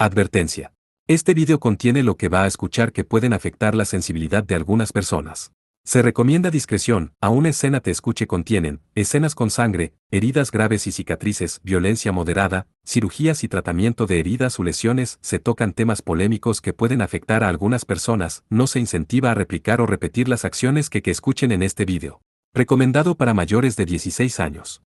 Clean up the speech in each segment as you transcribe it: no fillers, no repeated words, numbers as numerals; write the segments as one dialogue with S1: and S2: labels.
S1: Advertencia. Este video contiene lo que va a escuchar que pueden afectar la sensibilidad de algunas personas. Se recomienda discreción, a una escena te escuche contienen, escenas con sangre, heridas graves y cicatrices, violencia moderada, cirugías y tratamiento de heridas o lesiones, se tocan temas polémicos que pueden afectar a algunas personas, no se incentiva a replicar o repetir las acciones que escuchen en este video. Recomendado para mayores de 16 años.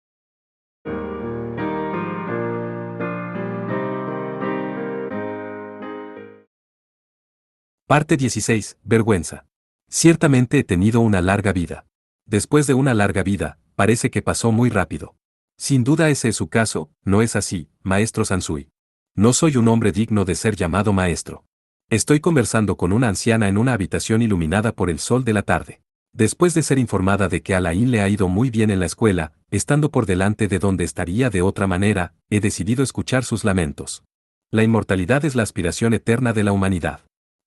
S1: Parte 16. Vergüenza. Ciertamente he tenido una larga vida. Después de una larga vida, parece que pasó muy rápido. Sin duda ese es su caso, ¿no es así, maestro Sansui? No soy un hombre digno de ser llamado maestro. Estoy conversando con una anciana en una habitación iluminada por el sol de la tarde. Después de ser informada de que a Alain le ha ido muy bien en la escuela, estando por delante de donde estaría de otra manera, he decidido escuchar sus lamentos. La inmortalidad es la aspiración eterna de la humanidad.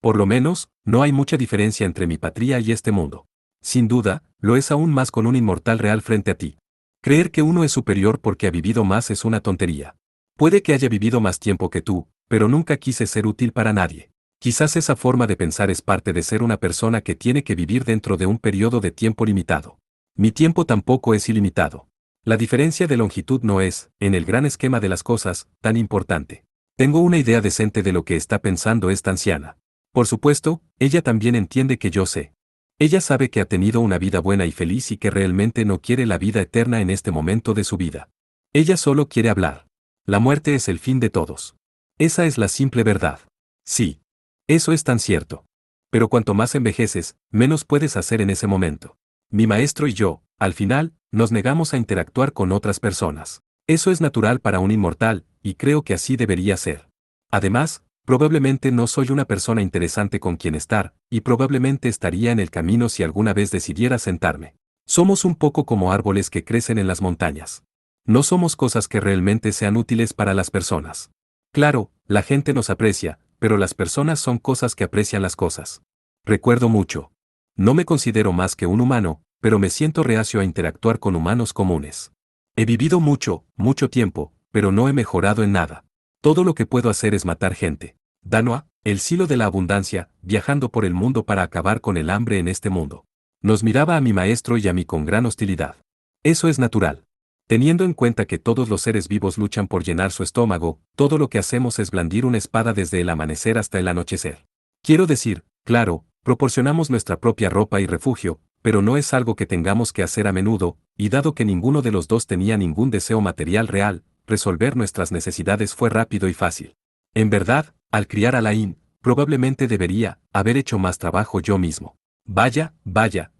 S1: Por lo menos, no hay mucha diferencia entre mi patria y este mundo. Sin duda, lo es aún más con un inmortal real frente a ti. Creer que uno es superior porque ha vivido más es una tontería. Puede que haya vivido más tiempo que tú, pero nunca quise ser útil para nadie. Quizás esa forma de pensar es parte de ser una persona que tiene que vivir dentro de un periodo de tiempo limitado. Mi tiempo tampoco es ilimitado. La diferencia de longitud no es, en el gran esquema de las cosas, tan importante. Tengo una idea decente de lo que está pensando esta anciana. Por supuesto, ella también entiende que yo sé. Ella sabe que ha tenido una vida buena y feliz y que realmente no quiere la vida eterna en este momento de su vida. Ella solo quiere hablar. La muerte es el fin de todos. Esa es la simple verdad. Sí. Eso es tan cierto. Pero cuanto más envejeces, menos puedes hacer en ese momento. Mi maestro y yo, al final, nos negamos a interactuar con otras personas. Eso es natural para un inmortal, y creo que así debería ser. Además, probablemente no soy una persona interesante con quien estar, y probablemente estaría en el camino si alguna vez decidiera sentarme. Somos un poco como árboles que crecen en las montañas. No somos cosas que realmente sean útiles para las personas. Claro, la gente nos aprecia, pero las personas son cosas que aprecian las cosas. Recuerdo mucho. No me considero más que un humano, pero me siento reacio a interactuar con humanos comunes. He vivido mucho, mucho tiempo, pero no he mejorado en nada. Todo lo que puedo hacer es matar gente. Danoa, el silo de la abundancia, viajando por el mundo para acabar con el hambre en este mundo. Nos miraba a mi maestro y a mí con gran hostilidad. Eso es natural. Teniendo en cuenta que todos los seres vivos luchan por llenar su estómago, todo lo que hacemos es blandir una espada desde el amanecer hasta el anochecer. Quiero decir, claro, proporcionamos nuestra propia ropa y refugio, pero no es algo que tengamos que hacer a menudo, y dado que ninguno de los dos tenía ningún deseo material real, resolver nuestras necesidades fue rápido y fácil. En verdad, al criar a Alain, probablemente debería haber hecho más trabajo yo mismo. Vaya,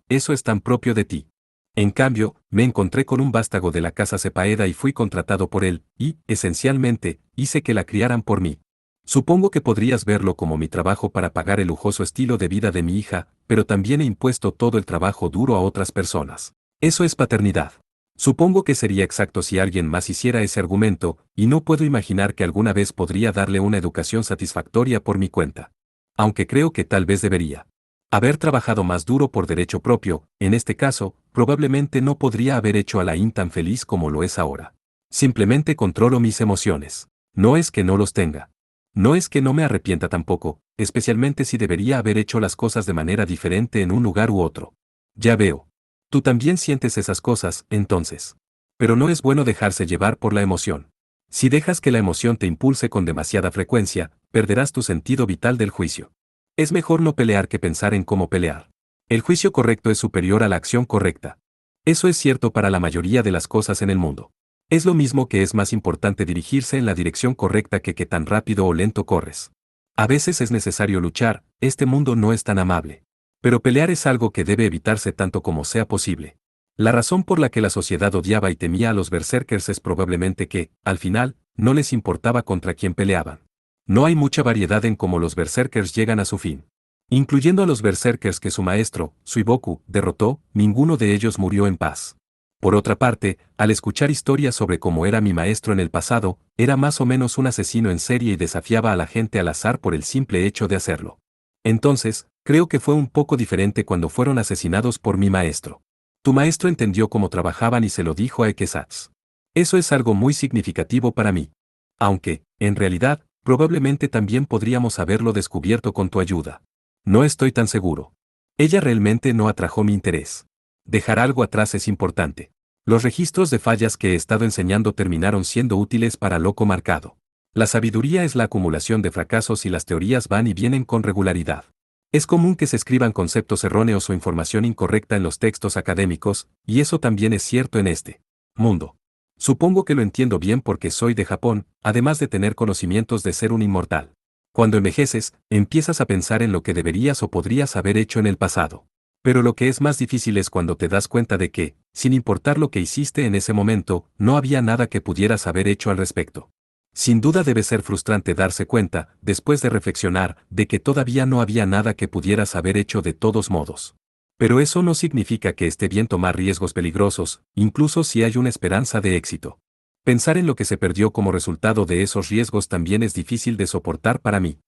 S1: eso es tan propio de ti. En cambio, me encontré con un vástago de la casa Cepaeda y fui contratado por él, y, esencialmente, hice que la criaran por mí. Supongo que podrías verlo como mi trabajo para pagar el lujoso estilo de vida de mi hija, pero también he impuesto todo el trabajo duro a otras personas. Eso es paternidad. Supongo que sería exacto si alguien más hiciera ese argumento, y no puedo imaginar que alguna vez podría darle una educación satisfactoria por mi cuenta. Aunque creo que tal vez debería haber trabajado más duro por derecho propio, en este caso, probablemente no podría haber hecho a Alain tan feliz como lo es ahora. Simplemente controlo mis emociones. No es que no los tenga. No es que no me arrepienta tampoco, especialmente si debería haber hecho las cosas de manera diferente en un lugar u otro. Ya veo. Tú también sientes esas cosas, entonces. Pero no es bueno dejarse llevar por la emoción. Si dejas que la emoción te impulse con demasiada frecuencia, perderás tu sentido vital del juicio. Es mejor no pelear que pensar en cómo pelear. El juicio correcto es superior a la acción correcta. Eso es cierto para la mayoría de las cosas en el mundo. Es lo mismo que es más importante dirigirse en la dirección correcta que tan rápido o lento corres. A veces es necesario luchar, este mundo no es tan amable. Pero pelear es algo que debe evitarse tanto como sea posible. La razón por la que la sociedad odiaba y temía a los berserkers es probablemente que, al final, no les importaba contra quién peleaban. No hay mucha variedad en cómo los berserkers llegan a su fin. Incluyendo a los berserkers que su maestro, Suiboku, derrotó, ninguno de ellos murió en paz. Por otra parte, al escuchar historias sobre cómo era mi maestro en el pasado, era más o menos un asesino en serie y desafiaba a la gente al azar por el simple hecho de hacerlo. Entonces, creo que fue un poco diferente cuando fueron asesinados por mi maestro. Tu maestro entendió cómo trabajaban y se lo dijo a Ekesatz. Eso es algo muy significativo para mí. Aunque, en realidad, Probablemente también podríamos haberlo descubierto con tu ayuda. No estoy tan seguro. Ella realmente no atrajo mi interés. Dejar algo atrás es importante. Los registros de fallas que he estado enseñando terminaron siendo útiles para Loco Marcado. La sabiduría es la acumulación de fracasos y las teorías van y vienen con regularidad. Es común que se escriban conceptos erróneos o información incorrecta en los textos académicos, y eso también es cierto en este mundo. Supongo que lo entiendo bien porque soy de Japón, además de tener conocimientos de ser un inmortal. Cuando envejeces, empiezas a pensar en lo que deberías o podrías haber hecho en el pasado. Pero lo que es más difícil es cuando te das cuenta de que, sin importar lo que hiciste en ese momento, no había nada que pudieras haber hecho al respecto. Sin duda debe ser frustrante darse cuenta, después de reflexionar, de que todavía no había nada que pudieras haber hecho de todos modos. Pero eso no significa que esté bien tomar riesgos peligrosos, incluso si hay una esperanza de éxito. Pensar en lo que se perdió como resultado de esos riesgos también es difícil de soportar para mí.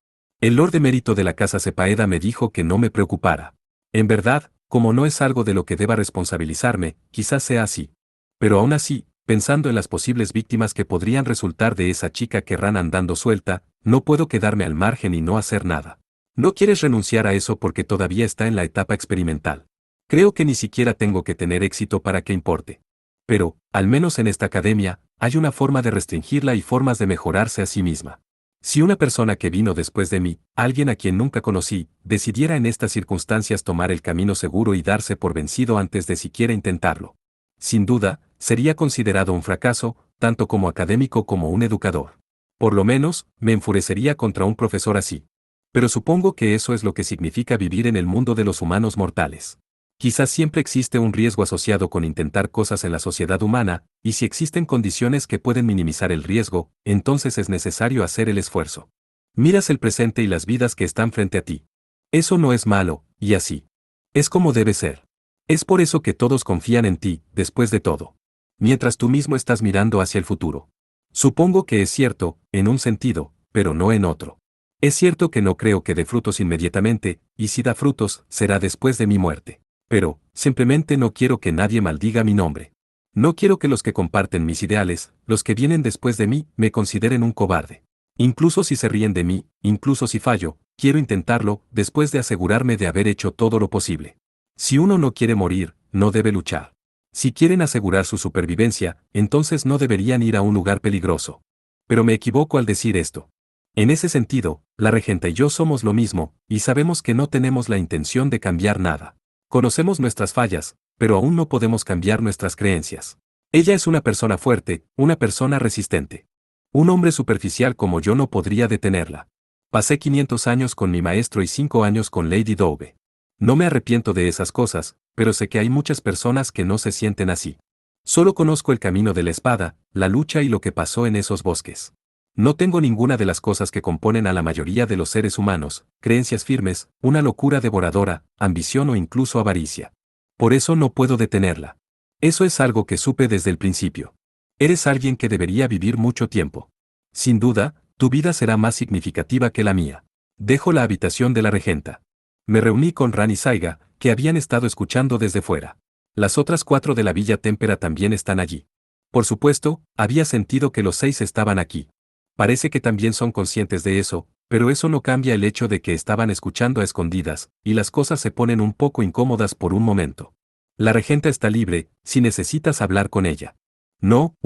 S1: El Lord Emérito de la Casa Sepaeda me dijo que no me preocupara. En verdad, como no es algo de lo que deba responsabilizarme, quizás sea así. Pero aún así, pensando en las posibles víctimas que podrían resultar de esa chica que ran andando suelta, no puedo quedarme al margen y no hacer nada. No quieres renunciar a eso porque todavía está en la etapa experimental. Creo que ni siquiera tengo que tener éxito para que importe. Pero, al menos en esta academia, hay una forma de restringirla y formas de mejorarse a sí misma. Si una persona que vino después de mí, alguien a quien nunca conocí, decidiera en estas circunstancias tomar el camino seguro y darse por vencido antes de siquiera intentarlo, sin duda, sería considerado un fracaso, tanto como académico como un educador. Por lo menos, me enfurecería contra un profesor así. Pero supongo que eso es lo que significa vivir en el mundo de los humanos mortales. Quizás siempre existe un riesgo asociado con intentar cosas en la sociedad humana, y si existen condiciones que pueden minimizar el riesgo, entonces es necesario hacer el esfuerzo. Miras el presente y las vidas que están frente a ti. Eso no es malo, y así. Es como debe ser. Es por eso que todos confían en ti, después de todo. Mientras tú mismo estás mirando hacia el futuro. Supongo que es cierto, en un sentido, pero no en otro. Es cierto que no creo que dé frutos inmediatamente, y si da frutos, será después de mi muerte. Pero, simplemente no quiero que nadie maldiga mi nombre. No quiero que los que comparten mis ideales, los que vienen después de mí, me consideren un cobarde. Incluso si se ríen de mí, incluso si fallo, quiero intentarlo, después de asegurarme de haber hecho todo lo posible. Si uno no quiere morir, no debe luchar. Si quieren asegurar su supervivencia, entonces no deberían ir a un lugar peligroso. Pero me equivoco al decir esto. En ese sentido, la regenta y yo somos lo mismo, y sabemos que no tenemos la intención de cambiar nada. Conocemos nuestras fallas, pero aún no podemos cambiar nuestras creencias. Ella es una persona fuerte, una persona resistente. Un hombre superficial como yo no podría detenerla. Pasé 500 años con mi maestro y 5 años con Lady Dove. No me arrepiento de esas cosas, pero sé que hay muchas personas que no se sienten así. Solo conozco el camino de la espada, la lucha y lo que pasó en esos bosques. No tengo ninguna de las cosas que componen a la mayoría de los seres humanos, creencias firmes, una locura devoradora, ambición o incluso avaricia. Por eso no puedo detenerla. Eso es algo que supe desde el principio. Eres alguien que debería vivir mucho tiempo. Sin duda, tu vida será más significativa que la mía. Dejo la habitación de la regenta. Me reuní con Ran y Saiga, que habían estado escuchando desde fuera. Las otras 4 de la Villa Témpera también están allí. Por supuesto, había sentido que los 6 estaban aquí. Parece que también son conscientes de eso, pero eso no cambia el hecho de que estaban escuchando a escondidas, y las cosas se ponen un poco incómodas por un momento. La regenta está libre, si necesitas hablar con ella. No,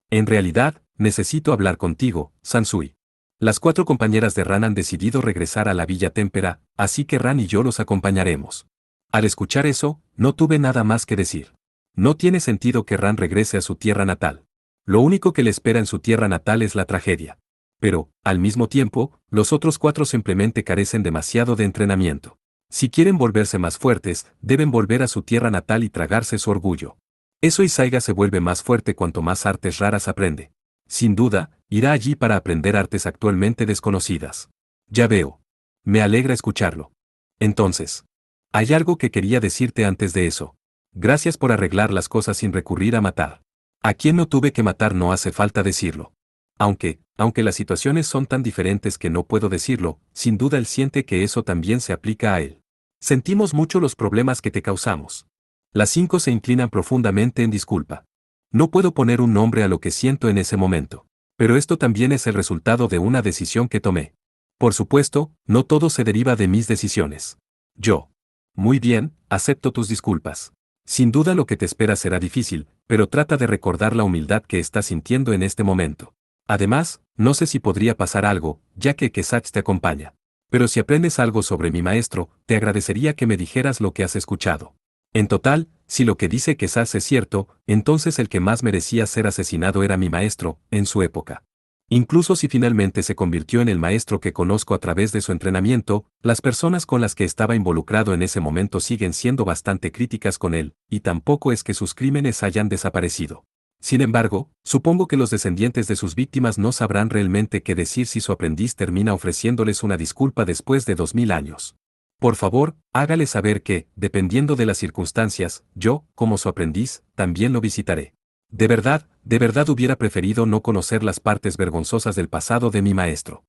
S1: En realidad, necesito hablar contigo, Sansui. Las 4 compañeras de Ran han decidido regresar a la Villa Témpera, así que Ran y yo los acompañaremos. Al escuchar eso, no tuve nada más que decir. No tiene sentido que Ran regrese a su tierra natal. Lo único que le espera en su tierra natal es la tragedia. Pero, al mismo tiempo, los otros 4 simplemente carecen demasiado de entrenamiento. Si quieren volverse más fuertes, deben volver a su tierra natal y tragarse su orgullo. Eso y Saiga se vuelve más fuerte cuanto más artes raras aprende. Sin duda, irá allí para aprender artes actualmente desconocidas. Ya veo. Me alegra escucharlo. Entonces, hay algo que quería decirte antes de eso. Gracias por arreglar las cosas sin recurrir a matar. A quien no tuve que matar no hace falta decirlo. Aunque las situaciones son tan diferentes que no puedo decirlo, sin duda él siente que eso también se aplica a él. Sentimos mucho los problemas que te causamos. Las 5 se inclinan profundamente en disculpa. No puedo poner un nombre a lo que siento en ese momento. Pero esto también es el resultado de una decisión que tomé. Por supuesto, no todo se deriva de mis decisiones. Yo. Muy bien, acepto tus disculpas. Sin duda lo que te espera será difícil, pero trata de recordar la humildad que estás sintiendo en este momento. Además, no sé si podría pasar algo, ya que Kesach te acompaña. Pero si aprendes algo sobre mi maestro, te agradecería que me dijeras lo que has escuchado. En total, si lo que dice Kesach es cierto, entonces el que más merecía ser asesinado era mi maestro, en su época. Incluso si finalmente se convirtió en el maestro que conozco a través de su entrenamiento, las personas con las que estaba involucrado en ese momento siguen siendo bastante críticas con él, y tampoco es que sus crímenes hayan desaparecido. Sin embargo, supongo que los descendientes de sus víctimas no sabrán realmente qué decir si su aprendiz termina ofreciéndoles una disculpa después de 2000 años. Por favor, hágale saber que, dependiendo de las circunstancias, yo, como su aprendiz, también lo visitaré. De verdad hubiera preferido no conocer las partes vergonzosas del pasado de mi maestro.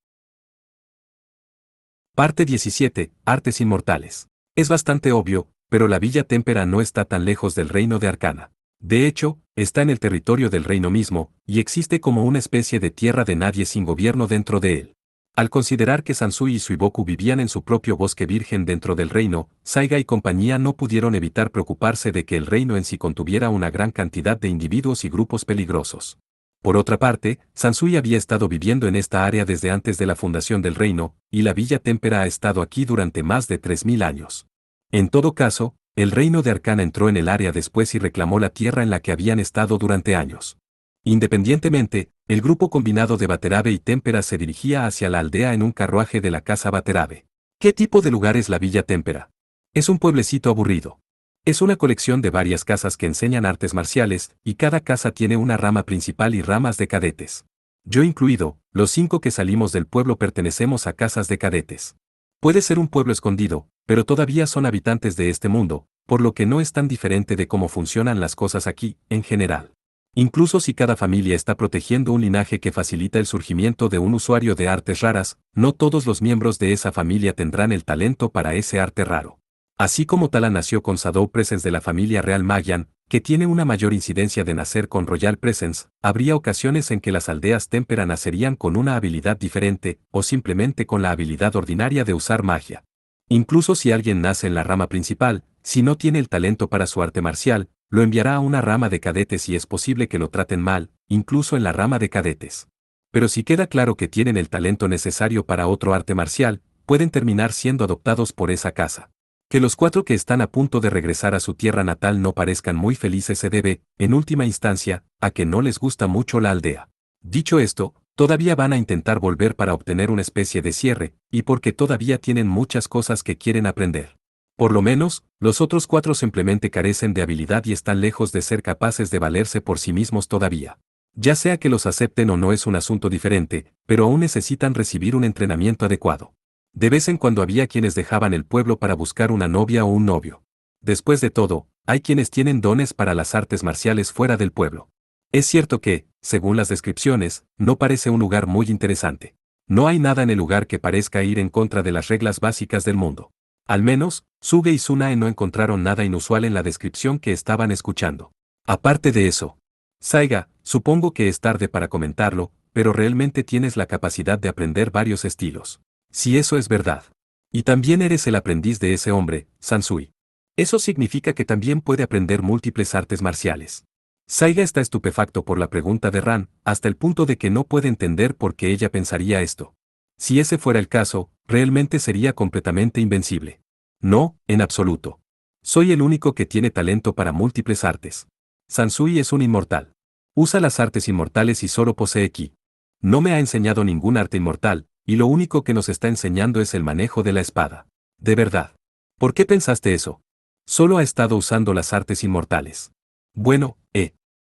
S1: Parte 17. Artes inmortales. Es bastante obvio, pero la Villa Témpera no está tan lejos del reino de Arcana. De hecho, está en el territorio del reino mismo, y existe como una especie de tierra de nadie sin gobierno dentro de él. Al considerar que Sansui y Suiboku vivían en su propio bosque virgen dentro del reino, Saiga y compañía no pudieron evitar preocuparse de que el reino en sí contuviera una gran cantidad de individuos y grupos peligrosos. Por otra parte, Sansui había estado viviendo en esta área desde antes de la fundación del reino, y la Villa Témpera ha estado aquí durante más de 3000 años. En todo caso, el reino de Arcana entró en el área después y reclamó la tierra en la que habían estado durante años. Independientemente, el grupo combinado de Baterabe y Témpera se dirigía hacia la aldea en un carruaje de la casa Baterabe. ¿Qué tipo de lugar es la Villa Témpera? Es un pueblecito aburrido. Es una colección de varias casas que enseñan artes marciales, y cada casa tiene una rama principal y ramas de cadetes. Yo incluido, los 5 que salimos del pueblo pertenecemos a casas de cadetes. Puede ser un pueblo escondido, pero todavía son habitantes de este mundo, por lo que no es tan diferente de cómo funcionan las cosas aquí, en general. Incluso si cada familia está protegiendo un linaje que facilita el surgimiento de un usuario de artes raras, no todos los miembros de esa familia tendrán el talento para ese arte raro. Así como Tala nació con Shadow Presence de la familia Real Magian, que tiene una mayor incidencia de nacer con Royal Presence, habría ocasiones en que las aldeas Témpera nacerían con una habilidad diferente, o simplemente con la habilidad ordinaria de usar magia. Incluso si alguien nace en la rama principal, si no tiene el talento para su arte marcial, lo enviará a una rama de cadetes y es posible que lo traten mal, incluso en la rama de cadetes. Pero si queda claro que tienen el talento necesario para otro arte marcial, pueden terminar siendo adoptados por esa casa. Que los 4 que están a punto de regresar a su tierra natal no parezcan muy felices se debe, en última instancia, a que no les gusta mucho la aldea. Dicho esto, todavía van a intentar volver para obtener una especie de cierre, y porque todavía tienen muchas cosas que quieren aprender. Por lo menos, los otros 4 simplemente carecen de habilidad y están lejos de ser capaces de valerse por sí mismos todavía. Ya sea que los acepten o no es un asunto diferente, pero aún necesitan recibir un entrenamiento adecuado. De vez en cuando había quienes dejaban el pueblo para buscar una novia o un novio. Después de todo, hay quienes tienen dones para las artes marciales fuera del pueblo. Es cierto que, según las descripciones, no parece un lugar muy interesante. No hay nada en el lugar que parezca ir en contra de las reglas básicas del mundo. Al menos, Suge y Tsunae no encontraron nada inusual en la descripción que estaban escuchando. Aparte de eso, Saiga, supongo que es tarde para comentarlo, pero realmente tienes la capacidad de aprender varios estilos. Si eso es verdad. Y también eres el aprendiz de ese hombre, Sansui. Eso significa que también puede aprender múltiples artes marciales. Saiga está estupefacto por la pregunta de Ran, hasta el punto de que no puede entender por qué ella pensaría esto. Si ese fuera el caso, realmente sería completamente invencible. No, en absoluto. Soy el único que tiene talento para múltiples artes. Sansui es un inmortal. Usa las artes inmortales y solo posee ki. No me ha enseñado ningún arte inmortal, y lo único que nos está enseñando es el manejo de la espada. De verdad. ¿Por qué pensaste eso? Solo ha estado usando las artes inmortales. Bueno,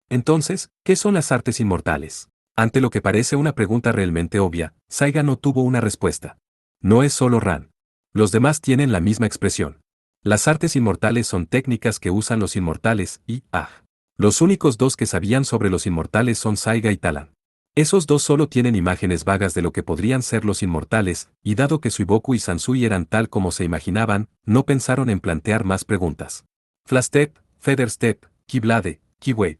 S1: Entonces, ¿qué son las artes inmortales? Ante lo que parece una pregunta realmente obvia, Saiga no tuvo una respuesta. No es solo Ran. Los demás tienen la misma expresión. Las artes inmortales son técnicas que usan los inmortales y, los únicos 2 que sabían sobre los inmortales son Saiga y Talan. Esos 2 solo tienen imágenes vagas de lo que podrían ser los inmortales, y dado que Suiboku y Sansui eran tal como se imaginaban, no pensaron en plantear más preguntas. Flastep, Featherstep, Keyblade, Keywave.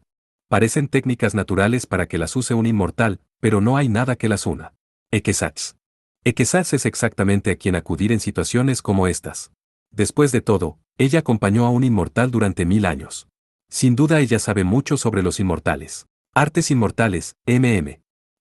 S1: Parecen técnicas naturales para que las use un inmortal, pero no hay nada que las una. Equesats. Equesats es exactamente a quien acudir en situaciones como estas. Después de todo, ella acompañó a un inmortal durante 1000 años. Sin duda ella sabe mucho sobre los inmortales. Artes inmortales,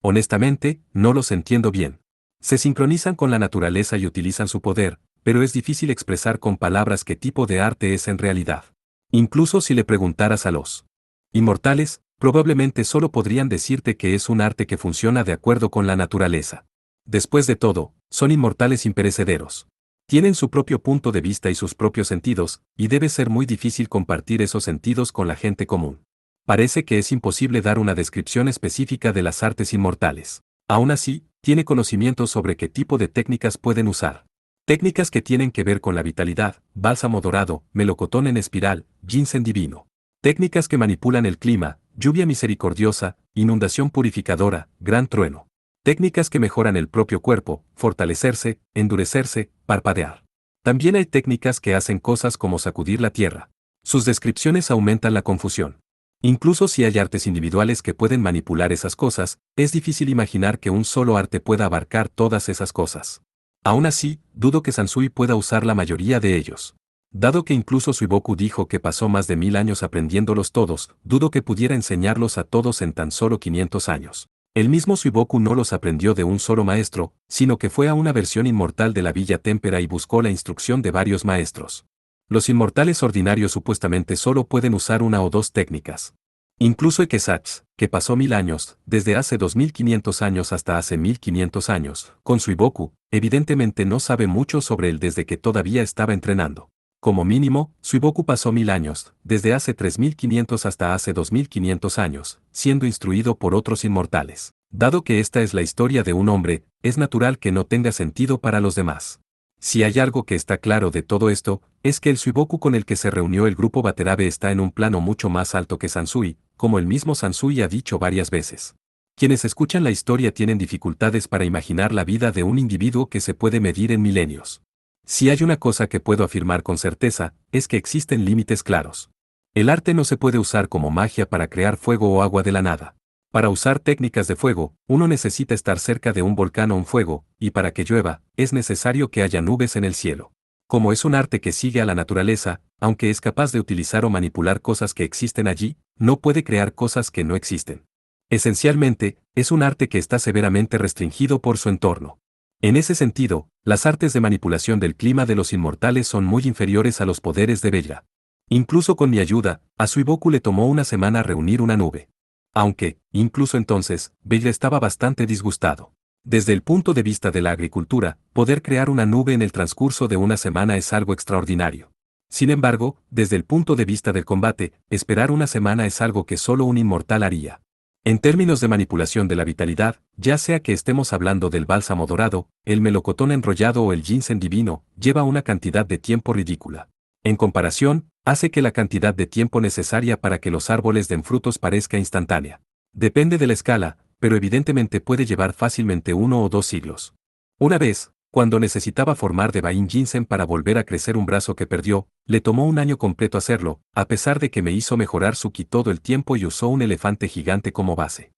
S1: Honestamente, no los entiendo bien. Se sincronizan con la naturaleza y utilizan su poder, pero es difícil expresar con palabras qué tipo de arte es en realidad. Incluso si le preguntaras a los inmortales, probablemente solo podrían decirte que es un arte que funciona de acuerdo con la naturaleza. Después de todo, son inmortales imperecederos. Tienen su propio punto de vista y sus propios sentidos, y debe ser muy difícil compartir esos sentidos con la gente común. Parece que es imposible dar una descripción específica de las artes inmortales. Aún así, tiene conocimientos sobre qué tipo de técnicas pueden usar. Técnicas que tienen que ver con la vitalidad, bálsamo dorado, melocotón en espiral, ginseng divino. Técnicas que manipulan el clima, lluvia misericordiosa, inundación purificadora, gran trueno. Técnicas que mejoran el propio cuerpo, fortalecerse, endurecerse, parpadear. También hay técnicas que hacen cosas como sacudir la tierra. Sus descripciones aumentan la confusión. Incluso si hay artes individuales que pueden manipular esas cosas, es difícil imaginar que un solo arte pueda abarcar todas esas cosas. Aún así, dudo que Sansui pueda usar la mayoría de ellos. Dado que incluso Suiboku dijo que pasó más de 1000 años aprendiéndolos todos, dudo que pudiera enseñarlos a todos en tan solo 500 años. El mismo Suiboku no los aprendió de un solo maestro, sino que fue a una versión inmortal de la Villa Témpera y buscó la instrucción de varios maestros. Los inmortales ordinarios supuestamente solo pueden usar una o dos técnicas. Incluso Equesats, que pasó 1000 años, desde hace 2500 años hasta hace 1500 años, con Suiboku, evidentemente no sabe mucho sobre él desde que todavía estaba entrenando. Como mínimo, Suiboku pasó 1000 años, desde hace 3500 hasta hace 2500 años, siendo instruido por otros inmortales. Dado que esta es la historia de un hombre, es natural que no tenga sentido para los demás. Si hay algo que está claro de todo esto, es que el Suiboku con el que se reunió el grupo Watanabe está en un plano mucho más alto que Sansui, como el mismo Sansui ha dicho varias veces. Quienes escuchan la historia tienen dificultades para imaginar la vida de un individuo que se puede medir en milenios. Si hay una cosa que puedo afirmar con certeza, es que existen límites claros. El arte no se puede usar como magia para crear fuego o agua de la nada. Para usar técnicas de fuego, uno necesita estar cerca de un volcán o un fuego, y para que llueva, es necesario que haya nubes en el cielo. Como es un arte que sigue a la naturaleza, aunque es capaz de utilizar o manipular cosas que existen allí, no puede crear cosas que no existen. Esencialmente, es un arte que está severamente restringido por su entorno. En ese sentido, las artes de manipulación del clima de los inmortales son muy inferiores a los poderes de Bella. Incluso con mi ayuda, a Suiboku le tomó una semana reunir una nube. Aunque, incluso entonces, Bella estaba bastante disgustado. Desde el punto de vista de la agricultura, poder crear una nube en el transcurso de una semana es algo extraordinario. Sin embargo, desde el punto de vista del combate, esperar una semana es algo que solo un inmortal haría. En términos de manipulación de la vitalidad, ya sea que estemos hablando del bálsamo dorado, el melocotón enrollado o el ginseng divino, lleva una cantidad de tiempo ridícula. En comparación, hace que la cantidad de tiempo necesaria para que los árboles den frutos parezca instantánea. Depende de la escala, pero evidentemente puede llevar fácilmente 1 o 2 siglos. Una vez, cuando necesitaba formar de Bain Ginseng para volver a crecer un brazo que perdió, le tomó un año completo hacerlo, a pesar de que me hizo mejorar su ki todo el tiempo y usó un elefante gigante como base.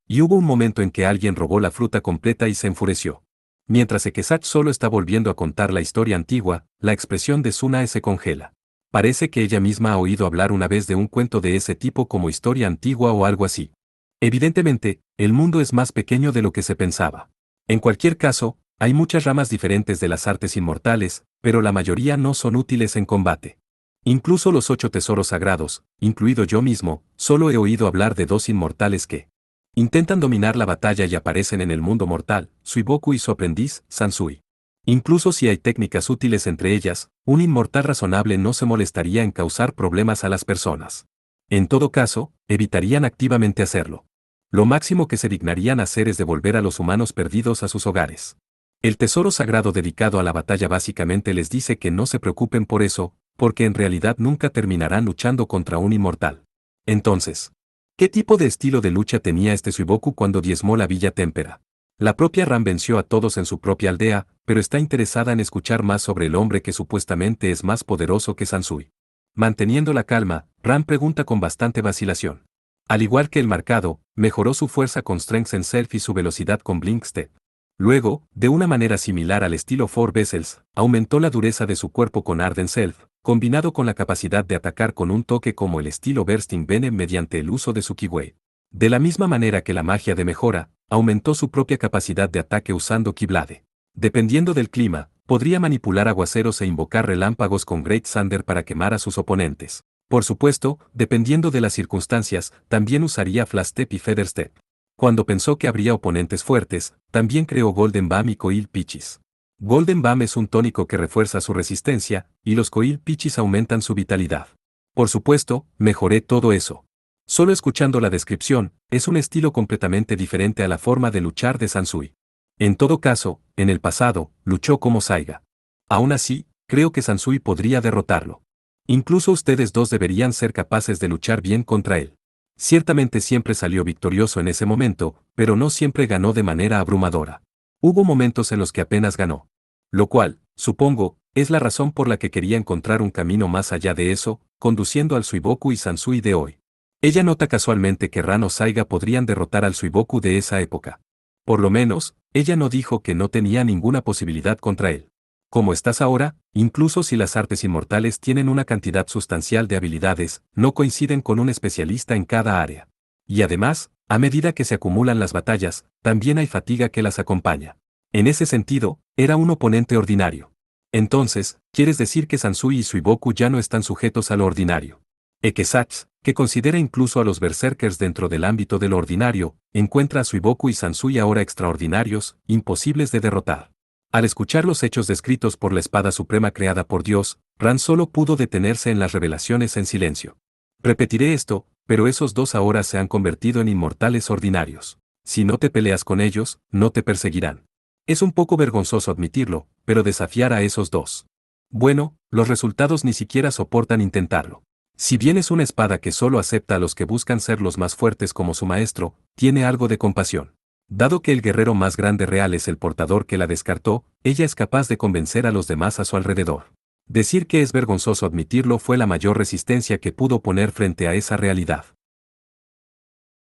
S1: Y hubo un momento en que alguien robó la fruta completa y se enfureció. Mientras Equesach solo está volviendo a contar la historia antigua, la expresión de Sunae se congela. Parece que ella misma ha oído hablar una vez de un cuento de ese tipo como historia antigua o algo así. Evidentemente, el mundo es más pequeño de lo que se pensaba. En cualquier caso, hay muchas ramas diferentes de las artes inmortales, pero la mayoría no son útiles en combate. Incluso los 8 tesoros sagrados, incluido yo mismo, solo he oído hablar de 2 inmortales que intentan dominar la batalla y aparecen en el mundo mortal, Suiboku y su aprendiz, Sansui. Incluso si hay técnicas útiles entre ellas, un inmortal razonable no se molestaría en causar problemas a las personas. En todo caso, evitarían activamente hacerlo. Lo máximo que se dignarían hacer es devolver a los humanos perdidos a sus hogares. El tesoro sagrado dedicado a la batalla básicamente les dice que no se preocupen por eso, porque en realidad nunca terminarán luchando contra un inmortal. Entonces, ¿qué tipo de estilo de lucha tenía este Suiboku cuando diezmó la Villa Témpera? La propia Ram venció a todos en su propia aldea, pero está interesada en escuchar más sobre el hombre que supuestamente es más poderoso que Sansui. Manteniendo la calma, Ram pregunta con bastante vacilación. Al igual que el marcado, mejoró su fuerza con Strength en Self y su velocidad con Blink Step. Luego, de una manera similar al estilo Four Vessels, aumentó la dureza de su cuerpo con Arden Self, combinado con la capacidad de atacar con un toque como el estilo Bursting Venom mediante el uso de su Ki-Wave. De la misma manera que la magia de mejora, aumentó su propia capacidad de ataque usando Ki-Blade. Dependiendo del clima, podría manipular aguaceros e invocar relámpagos con Great Thunder para quemar a sus oponentes. Por supuesto, dependiendo de las circunstancias, también usaría Flash Step y Feather Step. Cuando pensó que habría oponentes fuertes, también creó Golden Balm y Coil Peaches. Golden Balm es un tónico que refuerza su resistencia, y los Coil Peaches aumentan su vitalidad. Por supuesto, mejoré todo eso. Solo escuchando la descripción, es un estilo completamente diferente a la forma de luchar de Sansui. En todo caso, en el pasado, luchó como Saiga. Aún así, creo que Sansui podría derrotarlo. Incluso ustedes dos deberían ser capaces de luchar bien contra él. Ciertamente siempre salió victorioso en ese momento, pero no siempre ganó de manera abrumadora. Hubo momentos en los que apenas ganó. Lo cual, supongo, es la razón por la que quería encontrar un camino más allá de eso, conduciendo al Suiboku y Sansui de hoy. Ella nota casualmente que Ran o Saiga podrían derrotar al Suiboku de esa época. Por lo menos, ella no dijo que no tenía ninguna posibilidad contra él. Como estás ahora, incluso si las artes inmortales tienen una cantidad sustancial de habilidades, no coinciden con un especialista en cada área. Y además, a medida que se acumulan las batallas, también hay fatiga que las acompaña. En ese sentido, era un oponente ordinario. Entonces, ¿quieres decir que Sansui y Suiboku ya no están sujetos a lo ordinario? Ekesax, que considera incluso a los berserkers dentro del ámbito de lo ordinario, encuentra a Suiboku y Sansui ahora extraordinarios, imposibles de derrotar. Al escuchar los hechos descritos por la espada suprema creada por Dios, Ran solo pudo detenerse en las revelaciones en silencio. Repetiré esto, pero esos dos ahora se han convertido en inmortales ordinarios. Si no te peleas con ellos, no te perseguirán. Es un poco vergonzoso admitirlo, pero desafiar a esos dos. Bueno, los resultados ni siquiera soportan intentarlo. Si bien es una espada que solo acepta a los que buscan ser los más fuertes como su maestro, tiene algo de compasión. Dado que el guerrero más grande real es el portador que la descartó, ella es capaz de convencer a los demás a su alrededor. Decir que es vergonzoso admitirlo fue la mayor resistencia que pudo poner frente a esa realidad.